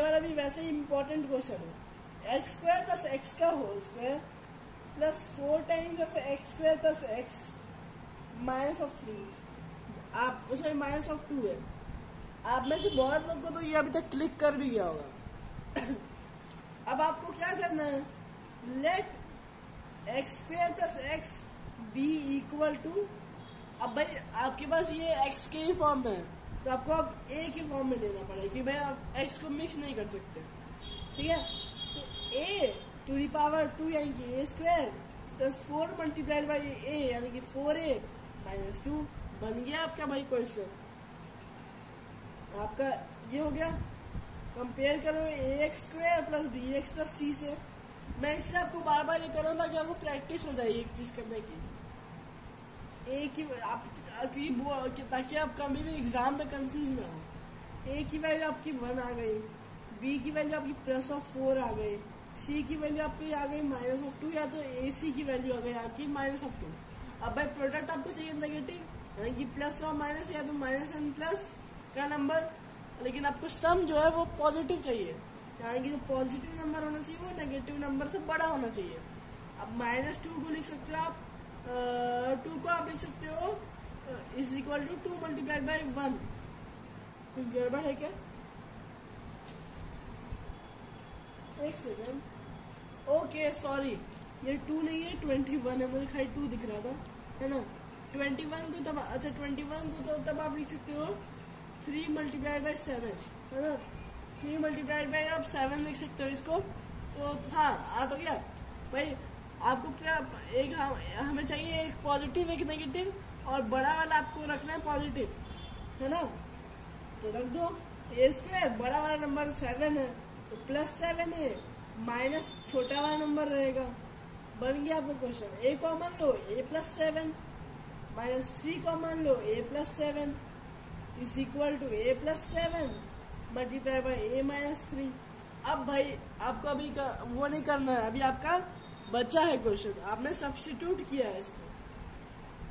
वाला भी वैसे ही इम्पोर्टेंट क्वेश्चन है। x² + x का whole square plus 4 times of x² + x -3, आप उसमें -2 है। आप में से बहुत लोग को तो ये अभी तक क्लिक कर भी गया होगा। अब आपको क्या करना है, late x² + x be equal to, अब भाई आपके पास ये x के ही फॉर्म में है, तो आपको अब a के फॉर्म में देना पड़ेगा कि भाई आप x को मिक्स नहीं कर सकते, ठीक है। तो a⁴ यानी कि a² + 4 × a यानी कि 4a - 2 बन गया आपका भाई क्वेश्चन। आपका ये हो गया। कंपेयर करो ax² + bx + c से। मैं इसलिए आपको बार बार ये कर रहा हूँ ताकि आपको प्रैक्टिस हो जाए एक चीज करने की, ताकि आप कभी भी एग्जाम में कंफ्यूज ना हो। a की वैल्यू आपकी 1 आ गई, b की वैल्यू आपकी +4 आ गई, c की वैल्यू आपकी आ गई -2, या तो ac की वैल्यू आ गई आपकी -2। अब भाई प्रोडक्ट आपको चाहिए नेगेटिव, यानी कि प्लस और माइनस, या तो माइनस एंड प्लस का नंबर, लेकिन आपको सम जो है वो पॉजिटिव चाहिए, यानी कि जो पॉजिटिव नंबर होना चाहिए वो नेगेटिव नंबर से बड़ा होना चाहिए। अब -2 को लिख सकते हो आप, 2 को आप लिख सकते हो = 2 × 1। कुछ गड़बड़ है क्या? एक सेकेंड, ओके सॉरी, ये 2 नहीं है 21 है, मुझे खाली 2 दिख रहा था, है ना। 21 को तब, अच्छा 21 को तो तब आप लिख सकते हो 3 × 7, है ना। 3 × आप 7 लिख सकते हो इसको। तो हाँ, आ तो गया भाई। आपको एक हमें चाहिए एक पॉजिटिव एक नेगेटिव, और बड़ा वाला आपको रखना है पॉजिटिव, है ना। तो रख दो a², बड़ा वाला नंबर 7 है तो +7 है, माइनस छोटा वाला नंबर रहेगा, बन गया आपको क्वेश्चन। ए कॉमन लो, a+7 -3 कॉमन लो, a+7 is equal to a+7 multiply by a-3। अब भाई आपको अभी वो नहीं करना है, अभी आपका बचा है क्वेश्चन, आपने सब्स्टिट्यूट किया है इसको।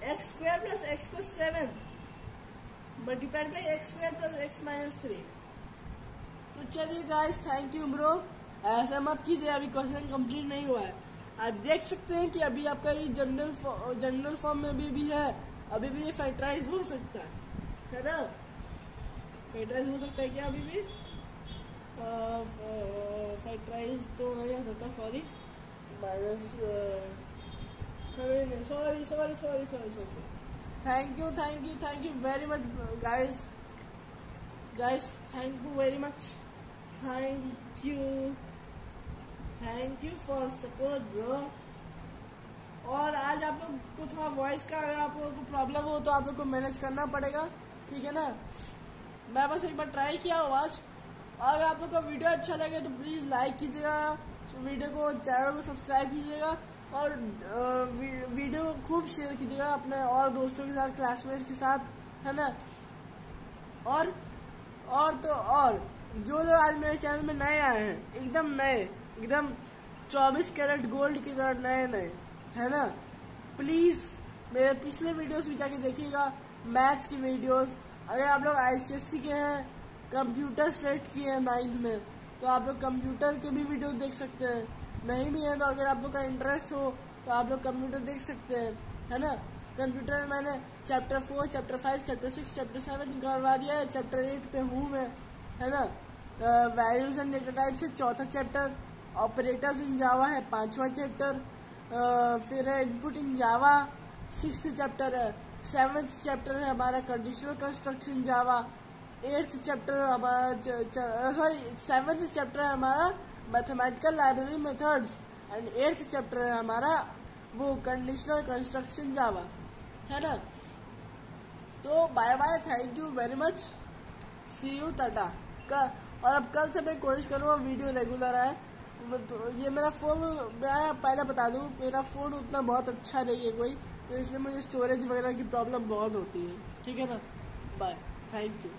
x² + x+7 multiplied by x² + x-3। तो चलिए गाइस, थैंक यू ब्रो। ऐसा मत कीजिए, अभी क्वेश्चन कंप्लीट नहीं हुआ है। आप देख सकते हैं कि अभी आपका ये जनरल फॉर्म में भी है, अभी भी ये फैक्टराइज हो सकता है ना? फैक्टराइज हो सकता है क्या अभी भी? फैक्टराइज तो नहीं हो सकता, sorry, minus, sorry. Thank you very much guys, thank you very much, thank you for support bro. और आज आप लोग को थोड़ा वॉइस का अगर आप लोगों को प्रॉब्लम हो तो आप लोग को मैनेज करना पड़ेगा, ठीक है ना? मैं बस एक बार ट्राई किया आवाज। और अगर आप लोग का वीडियो अच्छा लगे तो प्लीज लाइक कीजिएगा वीडियो को, चैनल को सब्सक्राइब कीजिएगा और वीडियो को खूब शेयर कीजिएगा अपने और दोस्तों के साथ, क्लासमेट के साथ, है ना? और जो लोग आज मेरे चैनल में नए आए हैं, एकदम 24 कैरेट गोल्ड की तरह नए, है ना? प्लीज मेरे पिछले वीडियोस भी जाके देखिएगा, मैथ्स की वीडियोस। अगर आप लोग ICSE के हैं, कंप्यूटर सेट किए हैं 9th में, तो आप लोग कंप्यूटर के भी वीडियो देख सकते हैं। नहीं भी है तो अगर आप लोग का इंटरेस्ट हो तो आप लोग कंप्यूटर देख सकते हैं, है ना? कंप्यूटर में मैंने चैप्टर 4, चैप्टर 5, चैप्टर 6, चैप्टर 7 करवा दिया है। चैप्टर 8 पे हूँ मैं, है ना? वैल्यूज एंड डेटा टाइप से 4था चैप्टर, ऑपरेटर्स इन जावा है 5वां चैप्टर, फिर है इनपुट इन जावा 6th चैप्टर है, 7th चैप्टर है हमारा conditional construct in Java, 8th chapter हमारा 7th चैप्टर है हमारा mathematical library methods and 8th chapter है हमारा वो कंडीशनल कंस्ट्रक्शन जावा, है ना? तो bye bye, thank you very much, see you, tata. और अब कल से मैं कोशिश करूँगा वीडियो रेगुलर आए। तो ये मेरा फ़ोन, मैं पहले बता दूँ, मेरा फ़ोन उतना बहुत अच्छा नहीं है कोई, तो इसलिए मुझे स्टोरेज वगैरह की प्रॉब्लम बहुत होती है, ठीक है ना? Bye, thank you.